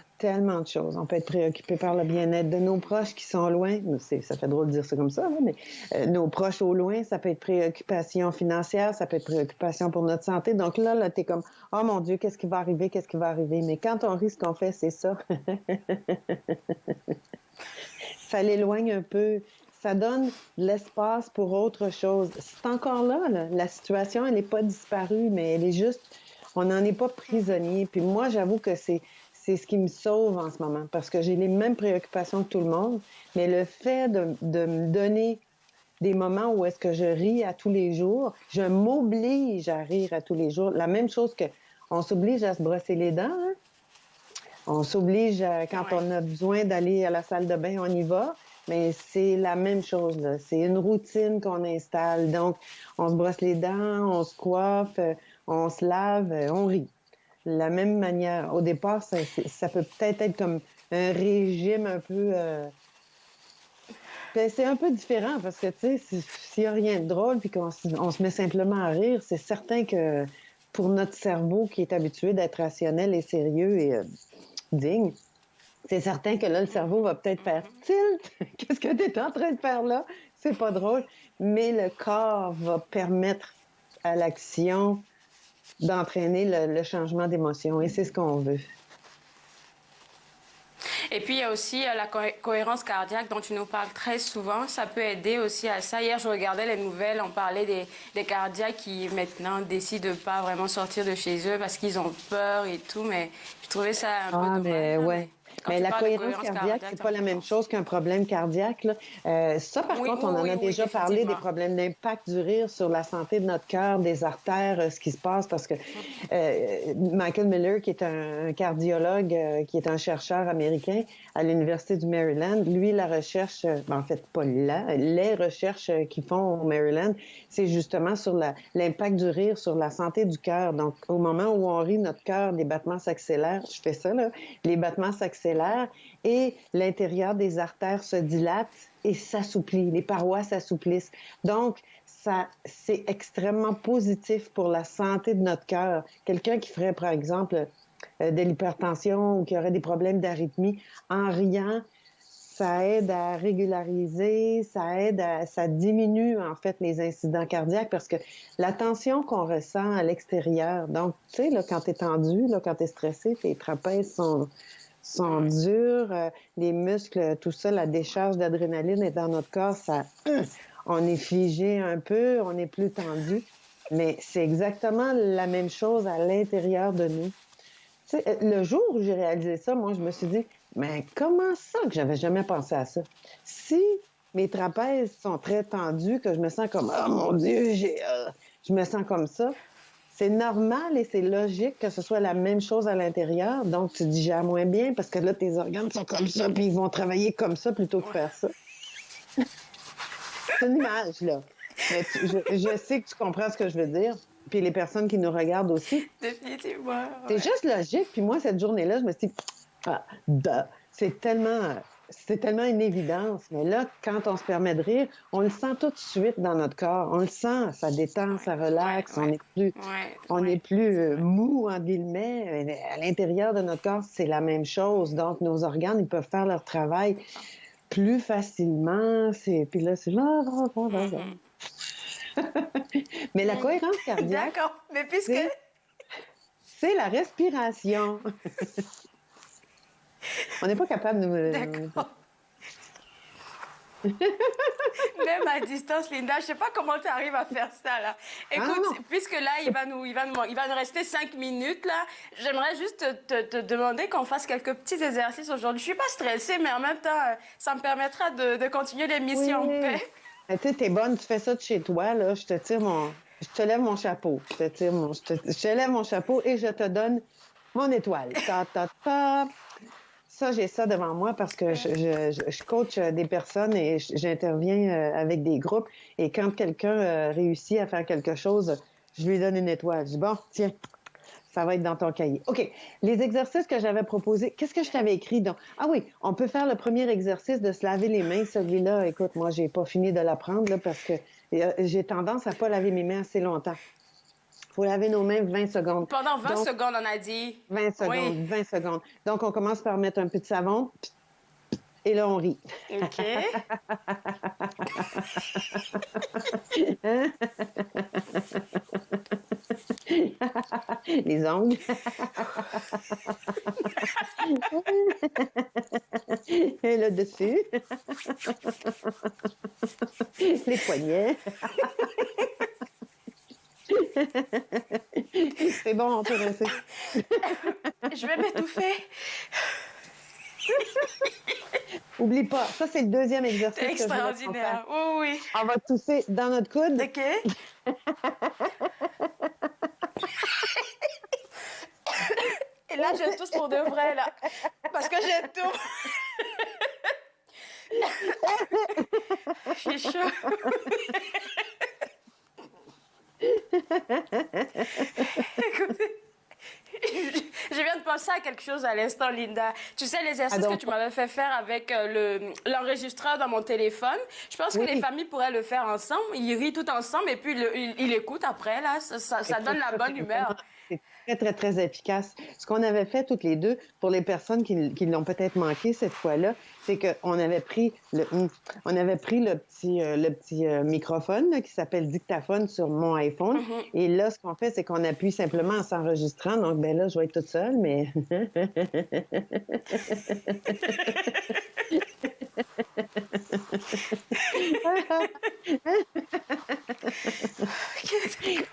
On peut être préoccupé par le bien-être de nos proches qui sont loin. Ça fait drôle de dire ça comme ça, là, mais nos proches au loin, ça peut être préoccupation financière, ça peut être préoccupation pour notre santé. Donc là t'es comme, oh mon Dieu, qu'est-ce qui va arriver? Mais quand on rit, ce qu'on fait, c'est ça. Ça l'éloigne un peu. Ça donne de l'espace pour autre chose. C'est encore là. La situation, elle n'est pas disparue, mais elle est juste... On n'en est pas prisonnier. Puis moi, j'avoue que c'est ce qui me sauve en ce moment, parce que j'ai les mêmes préoccupations que tout le monde, mais le fait de me donner des moments où est-ce que je ris à tous les jours, je m'oblige à rire à tous les jours. La même chose que on s'oblige à se brosser les dents, hein? On s'oblige, quand on a besoin d'aller à la salle de bain, on y va. Mais c'est la même chose, là. C'est une routine qu'on installe. Donc, on se brosse les dents, on se coiffe, on se lave, on rit. La même manière. Au départ, ça peut peut-être être comme un régime un peu... c'est un peu différent parce que, tu sais, s'il n'y a rien de drôle puis qu'on se met simplement à rire, c'est certain que pour notre cerveau qui est habitué d'être rationnel et sérieux et digne, c'est certain que là, le cerveau va peut-être faire « tilt! Qu'est-ce que tu es en train de faire là? C'est pas drôle. » Mais le corps va permettre à l'action d'entraîner le changement d'émotion. Et c'est ce qu'on veut. Et puis, il y a aussi la cohérence cardiaque dont tu nous parles très souvent. Ça peut aider aussi à ça. Hier, je regardais les nouvelles, on parlait des cardiaques qui, maintenant, décident de ne pas vraiment sortir de chez eux parce qu'ils ont peur et tout. Mais je trouvais ça un peu dommage. Mais ouais. Mais la cohérence cardiaque, c'est pas la même chose qu'un problème cardiaque, là. Ça, par contre, on en a déjà parlé des problèmes d'impact du rire sur la santé de notre cœur, des artères, ce qui se passe, parce que Michael Miller, qui est un cardiologue, qui est un chercheur américain à l'Université du Maryland, lui, la recherche, en fait, pas les recherches qu'ils font au Maryland, c'est justement sur l'impact du rire sur la santé du cœur. Donc, au moment où on rit, notre cœur, les battements s'accélèrent. Je fais ça, là. Les battements s'accélèrent et l'intérieur des artères se dilate et s'assouplit. Les parois s'assouplissent. Donc, ça, c'est extrêmement positif pour la santé de notre cœur. Quelqu'un qui ferait, par exemple, de l'hypertension ou qui aurait des problèmes d'arythmie, en riant, ça aide à régulariser, ça diminue, en fait, les incidents cardiaques parce que la tension qu'on ressent à l'extérieur, donc, tu sais, là, quand t'es tendu, là, quand t'es stressé, tes trapèzes sont durs, les muscles, tout ça, la décharge d'adrénaline est dans notre corps, on est figé un peu, on est plus tendu, mais c'est exactement la même chose à l'intérieur de nous. Tu sais, le jour où j'ai réalisé ça, moi, je me suis dit, mais comment ça que j'avais jamais pensé à ça? Si mes trapèzes sont très tendus, que je me sens comme, oh mon Dieu, je me sens comme ça, c'est normal et c'est logique que ce soit la même chose à l'intérieur. Donc, tu digères moins bien parce que là, tes organes sont comme ça puis ils vont travailler comme ça plutôt que faire ça. C'est une image, là. Mais je sais que tu comprends ce que je veux dire. Puis les personnes qui nous regardent aussi. Définitivement. C'est juste logique. Puis moi, cette journée-là, je me suis dit, c'est tellement c'est tellement une évidence. Mais là, quand on se permet de rire, on le sent tout de suite dans notre corps. On le sent, ça détend, ça relaxe. On n'est plus mou, en guillemets. À l'intérieur de notre corps, c'est la même chose. Donc, nos organes, ils peuvent faire leur travail plus facilement. Puis là, c'est... Mais la cohérence cardiaque... D'accord, mais puisque... C'est la respiration. On n'est pas capable de... D'accord. Même à distance, Linda, je sais pas comment tu arrives à faire ça, là. Écoute, puisque là, il va nous rester 5 minutes, là, j'aimerais juste te demander qu'on fasse quelques petits exercices aujourd'hui. Je suis pas stressée, mais en même temps, ça me permettra de continuer l'émission en paix. Tu sais, t'es bonne, tu fais ça de chez toi, là, je te lève mon chapeau. Je te lève mon chapeau et je te donne mon étoile. Ça, j'ai ça devant moi parce que je coach des personnes et j'interviens avec des groupes. Et quand quelqu'un réussit à faire quelque chose, je lui donne une étoile. Je dis, bon, tiens, ça va être dans ton cahier. OK. Les exercices que j'avais proposés, qu'est-ce que je t'avais écrit? Donc, ah oui, on peut faire le premier exercice de se laver les mains. Celui-là, écoute, moi, j'ai pas fini de l'apprendre là, parce que j'ai tendance à pas laver mes mains assez longtemps. Il faut laver nos mains 20 secondes. Pendant 20 secondes, on a dit. 20 secondes, oui. 20 secondes. Donc, on commence par mettre un peu de savon et là, on rit. OK. Les ongles. Et le dessus. Les poignets. C'est bon, on peut rester. Je vais m'étouffer. Oublie pas, ça c'est le deuxième exercice. C'est extraordinaire. Oui. On va tousser dans notre coude. OK. Et là, je tousse pour de vrai, là. Parce que j'ai tout. Je suis chaud. Écoutez, je viens de penser à quelque chose à l'instant, Linda. Tu sais, l'exercice que tu m'avais fait faire avec l'enregistreur dans mon téléphone, je pense que les familles pourraient le faire ensemble. Ils rient tout ensemble et puis ils écoutent après. Là, ça donne la bonne humeur. C'est très, très, très efficace. Ce qu'on avait fait toutes les deux, pour les personnes qui l'ont peut-être manqué cette fois-là, c'est qu'on avait pris le petit microphone là, qui s'appelle dictaphone sur mon iPhone. Mm-hmm. Et là, ce qu'on fait, c'est qu'on appuie simplement en s'enregistrant. Donc, ben là, je vais être toute seule, mais...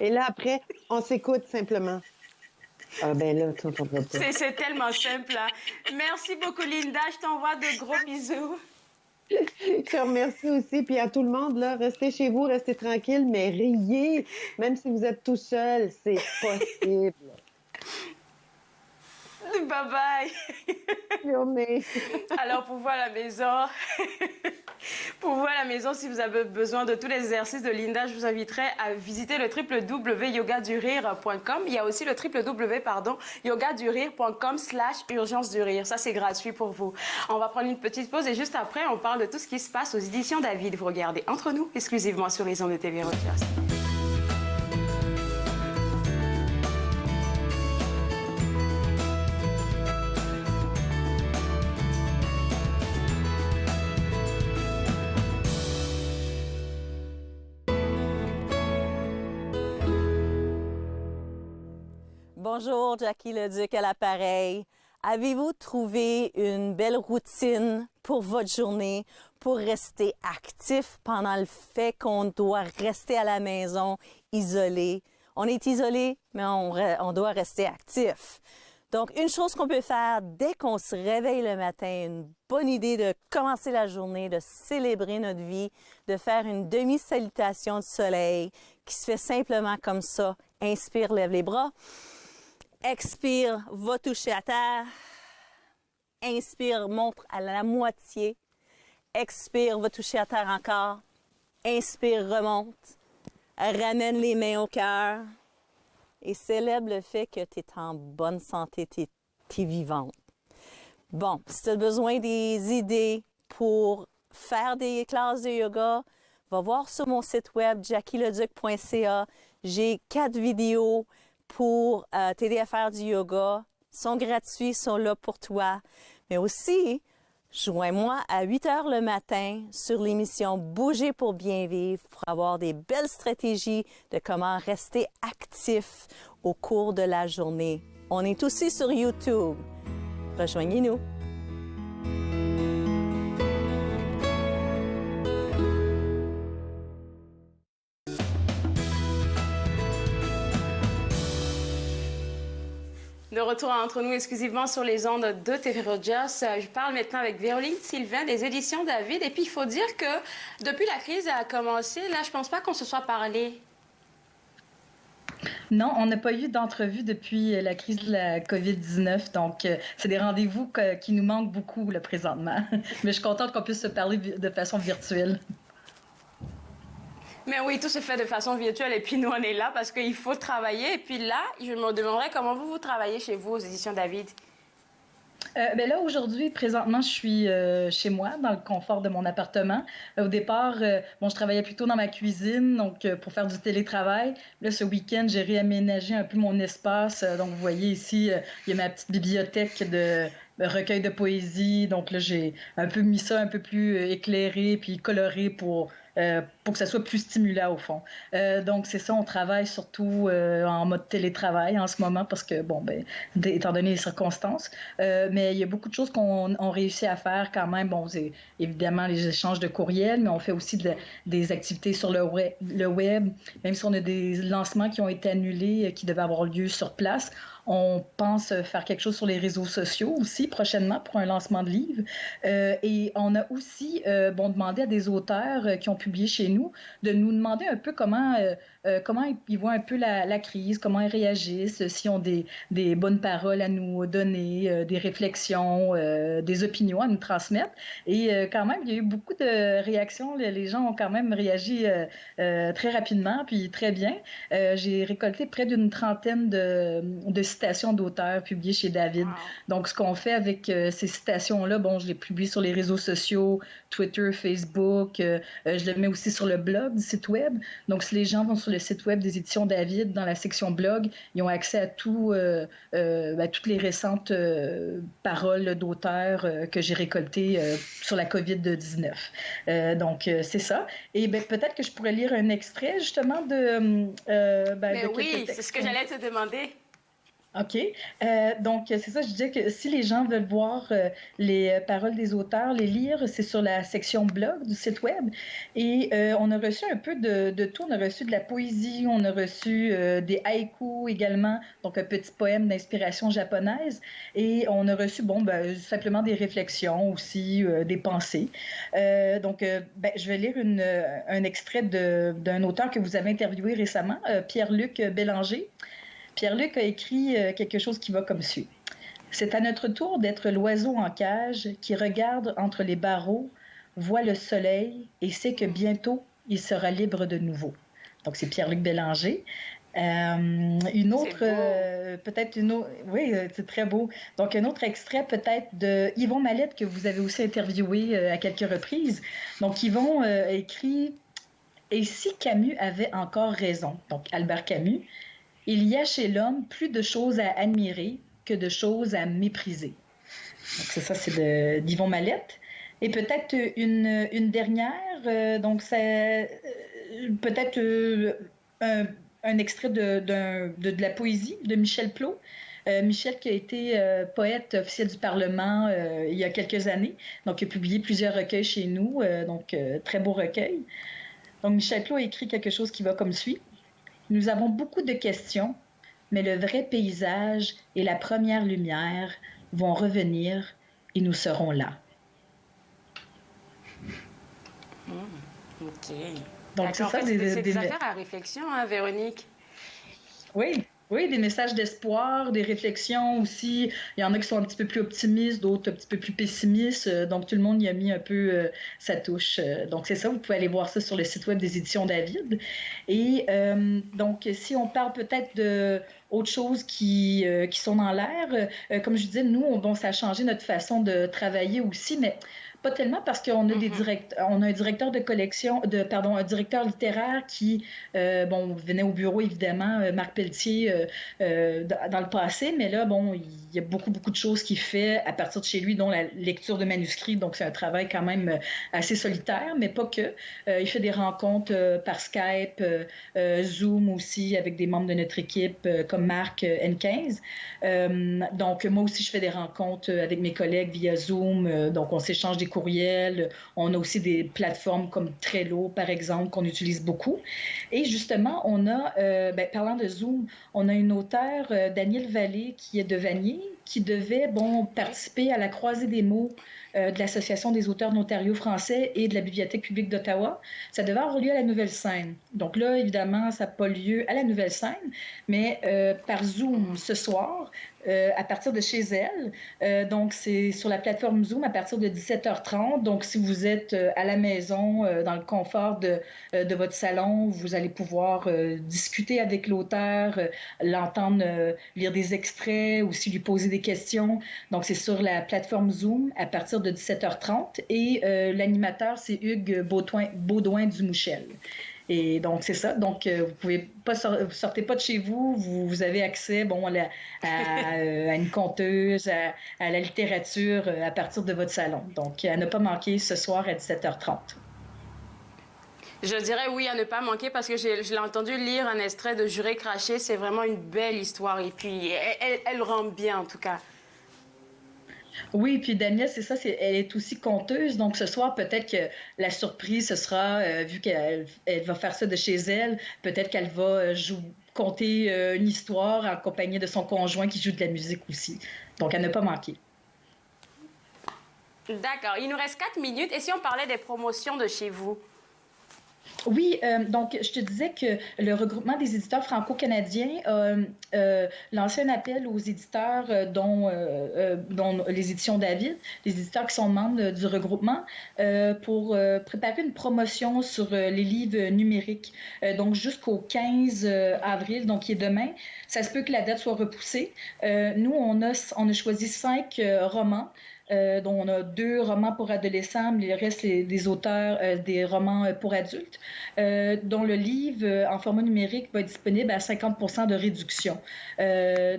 Et là, après, on s'écoute simplement. Ah ben là, tu n'entendras pas. C'est tellement simple, là. Merci beaucoup, Linda. Je t'envoie de gros bisous. Je te remercie aussi. Puis à tout le monde, là, restez chez vous, restez tranquille, mais riez. Même si vous êtes tout seul, c'est possible. Bye-bye. Journée. Alors, pour voir la maison... Pour vous à la maison, si vous avez besoin de tous les exercices de Linda, je vous inviterai à visiter le www.yogadurire.com. Il y a aussi le yogadurire.com/urgence du rire. Ça, c'est gratuit pour vous. On va prendre une petite pause et juste après, on parle de tout ce qui se passe aux éditions David. Vous regardez Entre nous, exclusivement sur les ondes de TV Rogers. Bonjour, Jackie Leduc à l'appareil. Avez-vous trouvé une belle routine pour votre journée, pour rester actif pendant le fait qu'on doit rester à la maison, isolé? On est isolé, mais on doit rester actif. Donc, une chose qu'on peut faire dès qu'on se réveille le matin, une bonne idée de commencer la journée, de célébrer notre vie, de faire une demi-salutation du soleil qui se fait simplement comme ça. Inspire, lève les bras. Expire, va toucher à terre. Inspire, montre à la moitié. Expire, va toucher à terre encore. Inspire, remonte. Ramène les mains au cœur. Et célèbre le fait que tu es en bonne santé, tu es vivante. Bon, si tu as besoin des idées pour faire des classes de yoga, va voir sur mon site web jackieleduc.ca. J'ai 4 vidéos pour t'aider à faire du yoga. Ils sont gratuits, sont là pour toi. Mais aussi, joins-moi à 8 heures le matin sur l'émission Bouger pour bien vivre pour avoir des belles stratégies de comment rester actif au cours de la journée. On est aussi sur YouTube. Rejoignez-nous. De retour entre nous exclusivement sur les ondes de TV Rogers. Je parle maintenant avec Véronique Sylvain des éditions David. Et puis, il faut dire que depuis la crise a commencé, là, je pense pas qu'on se soit parlé. Non, on n'a pas eu d'entrevue depuis la crise de la COVID-19. Donc, c'est des rendez-vous qui nous manquent beaucoup, là, présentement. Mais je suis contente qu'on puisse se parler de façon virtuelle. Mais oui, tout se fait de façon virtuelle et puis nous, on est là parce qu'il faut travailler. Et puis là, je me demanderais comment vous travaillez chez vous aux éditions David. Ben là, aujourd'hui, présentement, je suis chez moi, dans le confort de mon appartement. Au départ, je travaillais plutôt dans ma cuisine, donc pour faire du télétravail. Là, ce week-end, j'ai réaménagé un peu mon espace. Donc, vous voyez ici, il y a ma petite bibliothèque de recueil de poésie. Donc là, j'ai un peu mis ça un peu plus éclairé puis coloré pour que ça soit plus stimulant au fond. Donc, c'est ça, on travaille surtout en mode télétravail en ce moment parce que, étant donné les circonstances, mais il y a beaucoup de choses qu'on réussit à faire quand même. Bon, c'est évidemment les échanges de courriels, mais on fait aussi des activités sur le web, même si on a des lancements qui ont été annulés, qui devaient avoir lieu sur place. On pense faire quelque chose sur les réseaux sociaux aussi prochainement pour un lancement de livre. Et on a aussi demandé à des auteurs qui ont publié chez nous de nous demander un peu comment ils voient un peu la crise, comment ils réagissent, s'ils ont des bonnes paroles à nous donner, des réflexions, des opinions à nous transmettre. Et quand même, il y a eu beaucoup de réactions. Les gens ont quand même réagi très rapidement, puis très bien. J'ai récolté près d'une trentaine de citations d'auteurs publiées chez David. Wow. Donc, ce qu'on fait avec ces citations-là, je les publie sur les réseaux sociaux, Twitter, Facebook. Je le mets aussi sur le blog du site web. Donc, si les gens vont sur le site web des éditions David, dans la section blog, ils ont accès à toutes les récentes paroles d'auteurs que j'ai récoltées sur la COVID-19. Donc, c'est ça. Et peut-être que je pourrais lire un extrait, justement, de oui, c'est ce que j'allais te demander. OK. Donc, c'est ça, je disais que si les gens veulent voir les paroles des auteurs, les lire, c'est sur la section blog du site web. Et on a reçu un peu de tout. On a reçu de la poésie, on a reçu des haïkus également, donc un petit poème d'inspiration japonaise. Et on a reçu, simplement des réflexions aussi, des pensées. Je vais lire un extrait d'un auteur que vous avez interviewé récemment, Pierre-Luc Bélanger. Pierre-Luc a écrit quelque chose qui va comme suit. « C'est à notre tour d'être l'oiseau en cage qui regarde entre les barreaux, voit le soleil et sait que bientôt, il sera libre de nouveau. » Donc, c'est Pierre-Luc Bélanger. Une autre, oui, c'est très beau. Donc, un autre extrait peut-être de Yvon Mallette que vous avez aussi interviewé à quelques reprises. Donc, Yvon écrit « Et si Camus avait encore raison ?» Donc, Albert Camus. Il y a chez l'homme plus de choses à admirer que de choses à mépriser. Donc, c'est ça, c'est d'Yvon Mallette. Et peut-être une dernière, donc c'est peut-être un extrait de la poésie de Michel Plot. Michel qui a été poète officiel du Parlement il y a quelques années. Donc, il a publié plusieurs recueils chez nous, très beau recueil. Donc, Michel Plot a écrit quelque chose qui va comme suit. Nous avons beaucoup de questions, mais le vrai paysage et la première lumière vont revenir et nous serons là. OK. Donc, c'est ça, c'est des affaires à réflexion, hein, Véronique? Oui, des messages d'espoir, des réflexions aussi. Il y en a qui sont un petit peu plus optimistes, d'autres un petit peu plus pessimistes. Donc, tout le monde y a mis un peu sa touche. Donc, c'est ça, vous pouvez aller voir ça sur le site web des éditions David. Et donc, si on parle peut-être autre chose qui sont dans l'air. Comme je disais, nous, ça a changé notre façon de travailler aussi, mais pas tellement parce qu'on a on a un directeur de collection, un directeur littéraire qui, venait au bureau évidemment, Marc Pelletier, dans le passé, mais là, il y a beaucoup de choses qu'il fait à partir de chez lui, dont la lecture de manuscrits, donc c'est un travail quand même assez solitaire, mais pas que. Il fait des rencontres par Skype, Zoom aussi, avec des membres de notre équipe, comme Marc N15. Donc, moi aussi, je fais des rencontres avec mes collègues via Zoom, donc on s'échange des courriels. On a aussi des plateformes comme Trello, par exemple, qu'on utilise beaucoup. Et justement, on a, parlant de Zoom, on a une auteure, Danielle Vallée, qui est de Vanier, qui devait participer à la croisée des mots de l'Association des auteurs d'Ontario français et de la Bibliothèque publique d'Ottawa. Ça devait avoir lieu à la Nouvelle-Scène. Donc là, évidemment, ça n'a pas lieu à la Nouvelle-Scène, mais par Zoom ce soir, à partir de chez elle. Donc, c'est sur la plateforme Zoom à partir de 17h30. Donc, si vous êtes à la maison, dans le confort de votre salon, vous allez pouvoir discuter avec l'auteur, l'entendre lire des extraits, aussi lui poser des questions. Donc, c'est sur la plateforme Zoom à partir de 17h30. Et l'animateur, c'est Hugues Baudouin du Mouchel. Et donc, c'est ça. Donc, vous pouvez pas sortez pas de chez vous. Vous avez accès à une conteuse, à la littérature à partir de votre salon. Donc, à ne pas manquer ce soir à 17h30. Je dirais oui à ne pas manquer parce que je l'ai entendu lire un extrait de Juré craché. C'est vraiment une belle histoire et puis elle rend bien en tout cas. Oui, puis Danielle, c'est ça, elle est aussi conteuse. Donc ce soir, peut-être que la surprise, ce sera, vu qu'elle va faire ça de chez elle, peut-être qu'elle va conter une histoire accompagnée de son conjoint qui joue de la musique aussi. Donc à ne pas manquer. D'accord. Il nous reste 4 minutes. Et si on parlait des promotions de chez vous? Oui, donc je te disais que le regroupement des éditeurs franco-canadiens a lancé un appel aux éditeurs dont les éditions David, les éditeurs qui sont membres du regroupement, pour préparer une promotion sur les livres numériques. Donc jusqu'au 15 avril, donc qui est demain. Ça se peut que la date soit repoussée. Nous, on a choisi 5 romans. Dont on a 2 romans pour adolescents, mais le reste, des auteurs, des romans pour adultes, dont le livre en format numérique va être disponible à 50% de réduction.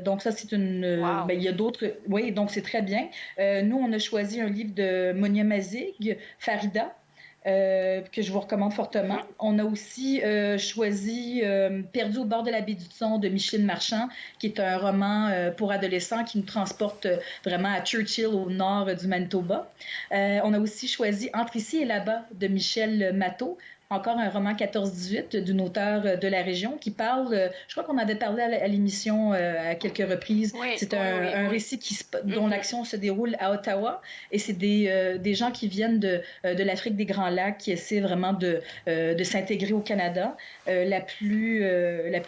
Donc ça, c'est une... Wow. Il y a d'autres... Oui, donc c'est très bien. Nous, on a choisi un livre de Monia Mazig, Farida, que je vous recommande fortement. On a aussi choisi Perdu au bord de la baie du Thon de Micheline Marchand, qui est un roman pour adolescents qui nous transporte vraiment à Churchill, au nord du Manitoba. On a aussi choisi Entre ici et là-bas de Michel Matteau, encore un roman 14-18 d'une auteure de la région qui parle, je crois qu'on avait parlé à l'émission à quelques reprises. Oui, c'est un récit dont l'action se déroule à Ottawa et c'est des gens qui viennent de l'Afrique des Grands Lacs qui essaient vraiment de s'intégrer au Canada. La plus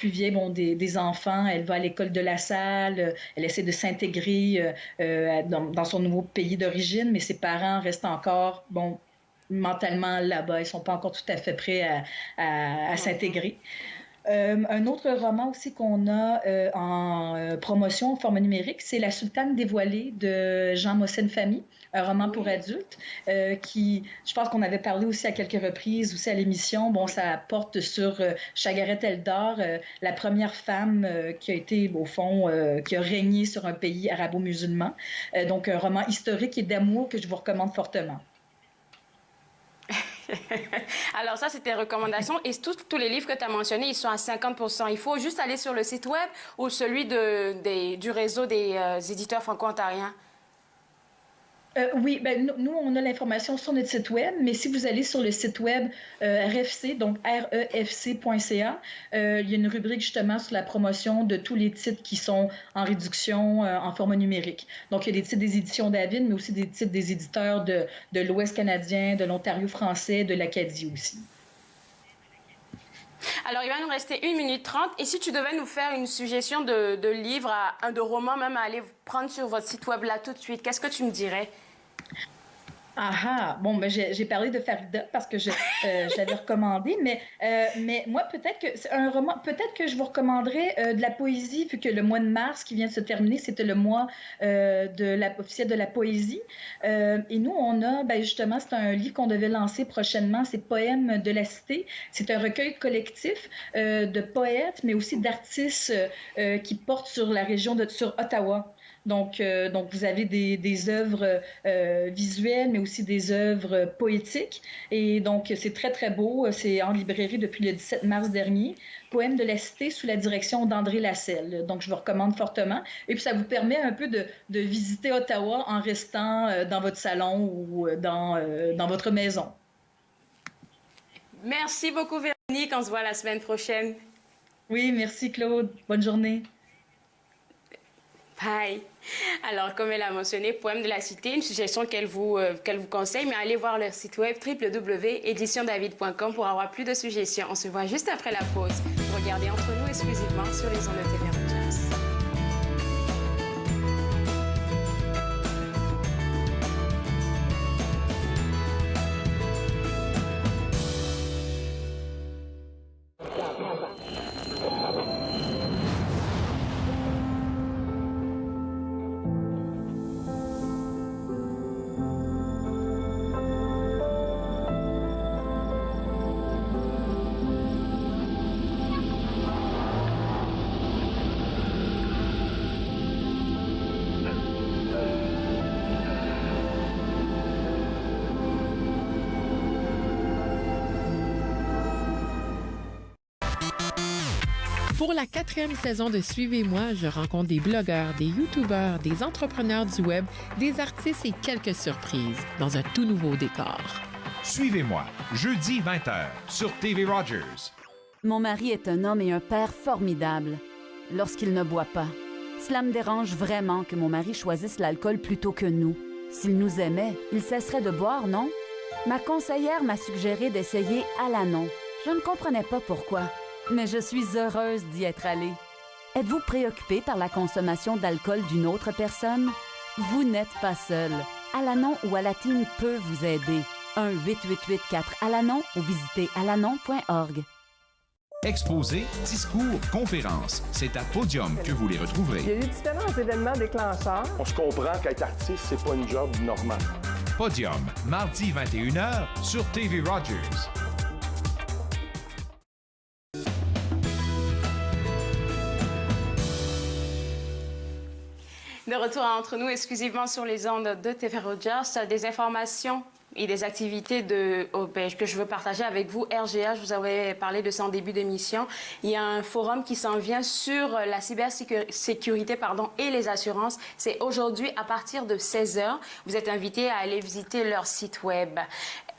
vieille, des enfants, elle va à l'école de La Salle, elle essaie de s'intégrer dans son nouveau pays d'origine, mais ses parents restent encore, mentalement là-bas, ils ne sont pas encore tout à fait prêts à s'intégrer. Un autre roman aussi qu'on a en promotion en format numérique, c'est La Sultane dévoilée de Jean Mossen-Famy, un roman pour adultes qui, je pense qu'on avait parlé aussi à quelques reprises, aussi à l'émission. Ça porte sur Chagaret Eldar, la première femme qui a été, au fond, qui a régné sur un pays arabo-musulman. Donc, un roman historique et d'amour que je vous recommande fortement. Alors ça, c'était recommandations. Et tous les livres que tu as mentionnés, ils sont à 50%. Il faut juste aller sur le site web ou celui du réseau des éditeurs franco-ontariens? Oui, nous, on a l'information sur notre site web, mais si vous allez sur le site web RFC, donc refc.ca, il y a une rubrique justement sur la promotion de tous les titres qui sont en réduction en format numérique. Donc, il y a des titres des éditions David, mais aussi des titres des éditeurs de l'Ouest canadien, de l'Ontario français, de l'Acadie aussi. Alors, il va nous rester 1 minute 30. Et si tu devais nous faire une suggestion de livre, de roman même, à aller prendre sur votre site web là tout de suite, qu'est-ce que tu me dirais? Bon, ben j'ai parlé de Farida parce que je l'avais recommandé, mais moi, peut-être que c'est un roman, peut-être que je vous recommanderais de la poésie, vu que le mois de mars qui vient de se terminer, c'était le mois officiel de la poésie. Et nous, on a, ben justement, c'est un livre qu'on devait lancer prochainement, c'est Poèmes de la Cité. C'est un recueil collectif de poètes, mais aussi d'artistes qui portent sur la région sur Ottawa. Donc, vous avez des œuvres visuelles, mais aussi des œuvres poétiques. Et donc, c'est très, très beau. C'est en librairie depuis le 17 mars dernier. Poèmes de la Cité sous la direction d'André Lasselle. Donc, je vous recommande fortement. Et puis, ça vous permet un peu de visiter Ottawa en restant dans votre salon ou dans votre maison. Merci beaucoup, Véronique. On se voit la semaine prochaine. Oui, merci, Claude. Bonne journée. Bye. Alors, comme elle a mentionné, Poème de la Cité, une suggestion qu'elle vous conseille, mais allez voir leur site web www.éditiondavid.com pour avoir plus de suggestions. On se voit juste après la pause. Regardez Entre nous exclusivement sur les ondes de TV Rogers. Pour la 4e saison de Suivez-moi, je rencontre des blogueurs, des youtubeurs, des entrepreneurs du web, des artistes et quelques surprises dans un tout nouveau décor. Suivez-moi, jeudi 20h sur TV Rogers. Mon mari est un homme et un père formidable lorsqu'il ne boit pas. Cela me dérange vraiment que mon mari choisisse l'alcool plutôt que nous. S'il nous aimait, il cesserait de boire, non? Ma conseillère m'a suggéré d'essayer Alanon. Je ne comprenais pas pourquoi. Mais je suis heureuse d'y être allée. Êtes-vous préoccupé par la consommation d'alcool d'une autre personne? Vous n'êtes pas seul. Alanon ou Alatine peut vous aider. 1-888-4-ALANON ou visitez alanon.org. Exposés, discours, conférences. C'est à Podium que vous les retrouverez. Il y a eu différents événements déclencheurs. On se comprend qu'être artiste, c'est pas une job normale. Podium, mardi 21h sur TV Rogers. De retour à Entre nous, exclusivement sur les ondes de TV Rogers, des informations et des activités que je veux partager avec vous. RGA, je vous avais parlé de ça en début d'émission. Il y a un forum qui s'en vient sur la cybersécurité et les assurances. C'est aujourd'hui à partir de 16h. Vous êtes invités à aller visiter leur site web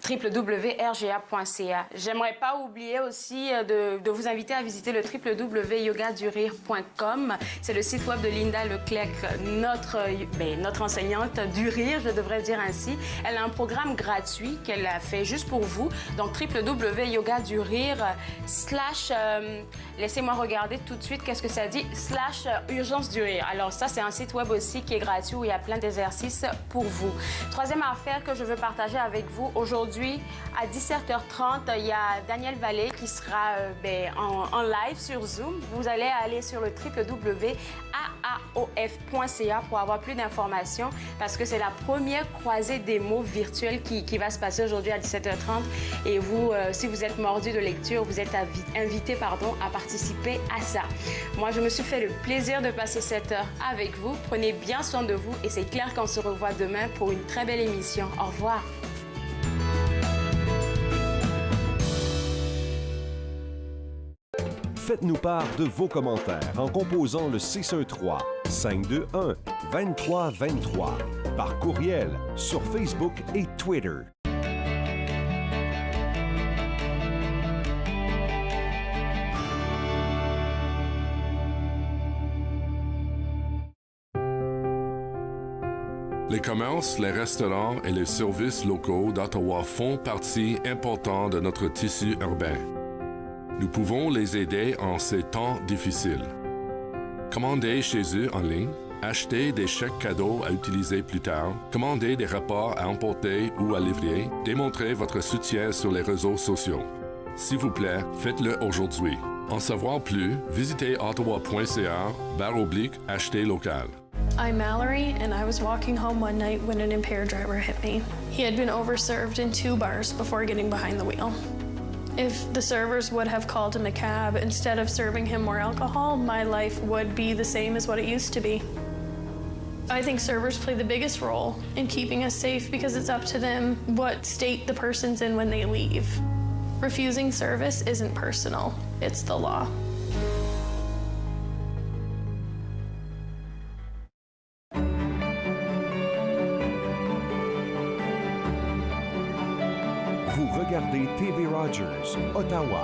www.rga.ca. J'aimerais pas oublier aussi de vous inviter à visiter le www.yogadurire.com. C'est le site web de Linda Leclerc, notre enseignante du rire, je devrais dire ainsi. Elle a un programme gratuit qu'elle a fait juste pour vous. Donc www.yogadurire/ laissez-moi regarder tout de suite qu'est-ce que ça dit, /urgence du rire. Alors ça, c'est un site web aussi qui est gratuit où il y a plein d'exercices pour vous. Troisième affaire que je veux partager avec vous aujourd'hui, à 17h30, il y a Daniel Vallée qui sera en live sur Zoom. Vous allez aller sur le www.aaof.ca pour avoir plus d'informations parce que c'est la première croisée des mots virtuels qui va se passer aujourd'hui à 17h30. Et vous, si vous êtes mordu de lecture, vous êtes invité à participer à ça. Moi, je me suis fait le plaisir de passer cette heure avec vous. Prenez bien soin de vous et c'est clair qu'on se revoit demain pour une très belle émission. Au revoir. Faites-nous part de vos commentaires en composant le 613-521-2323 par courriel sur Facebook et Twitter. Les commerces, les restaurants et les services locaux d'Ottawa font partie importante de notre tissu urbain. Nous pouvons les aider en ces temps difficiles. Commandez chez eux en ligne, acheter des chèques cadeaux à utiliser plus tard, commander des repas à emporter ou à livrer, démontrer votre soutien sur les réseaux sociaux. S'il vous plaît, faites-le aujourd'hui. En savoir plus, visitez ottawa.ca/acheter local. I'm Mallory, and I was walking home one night when an impaired driver hit me. He had been overserved in 2 bars before getting behind the wheel. If the servers would have called him a cab instead of serving him more alcohol, my life would be the same as what it used to be. I think servers play the biggest role in keeping us safe because it's up to them what state the person's in when they leave. Refusing service isn't personal, it's the law. Vous regardez TV Rogers, Ottawa.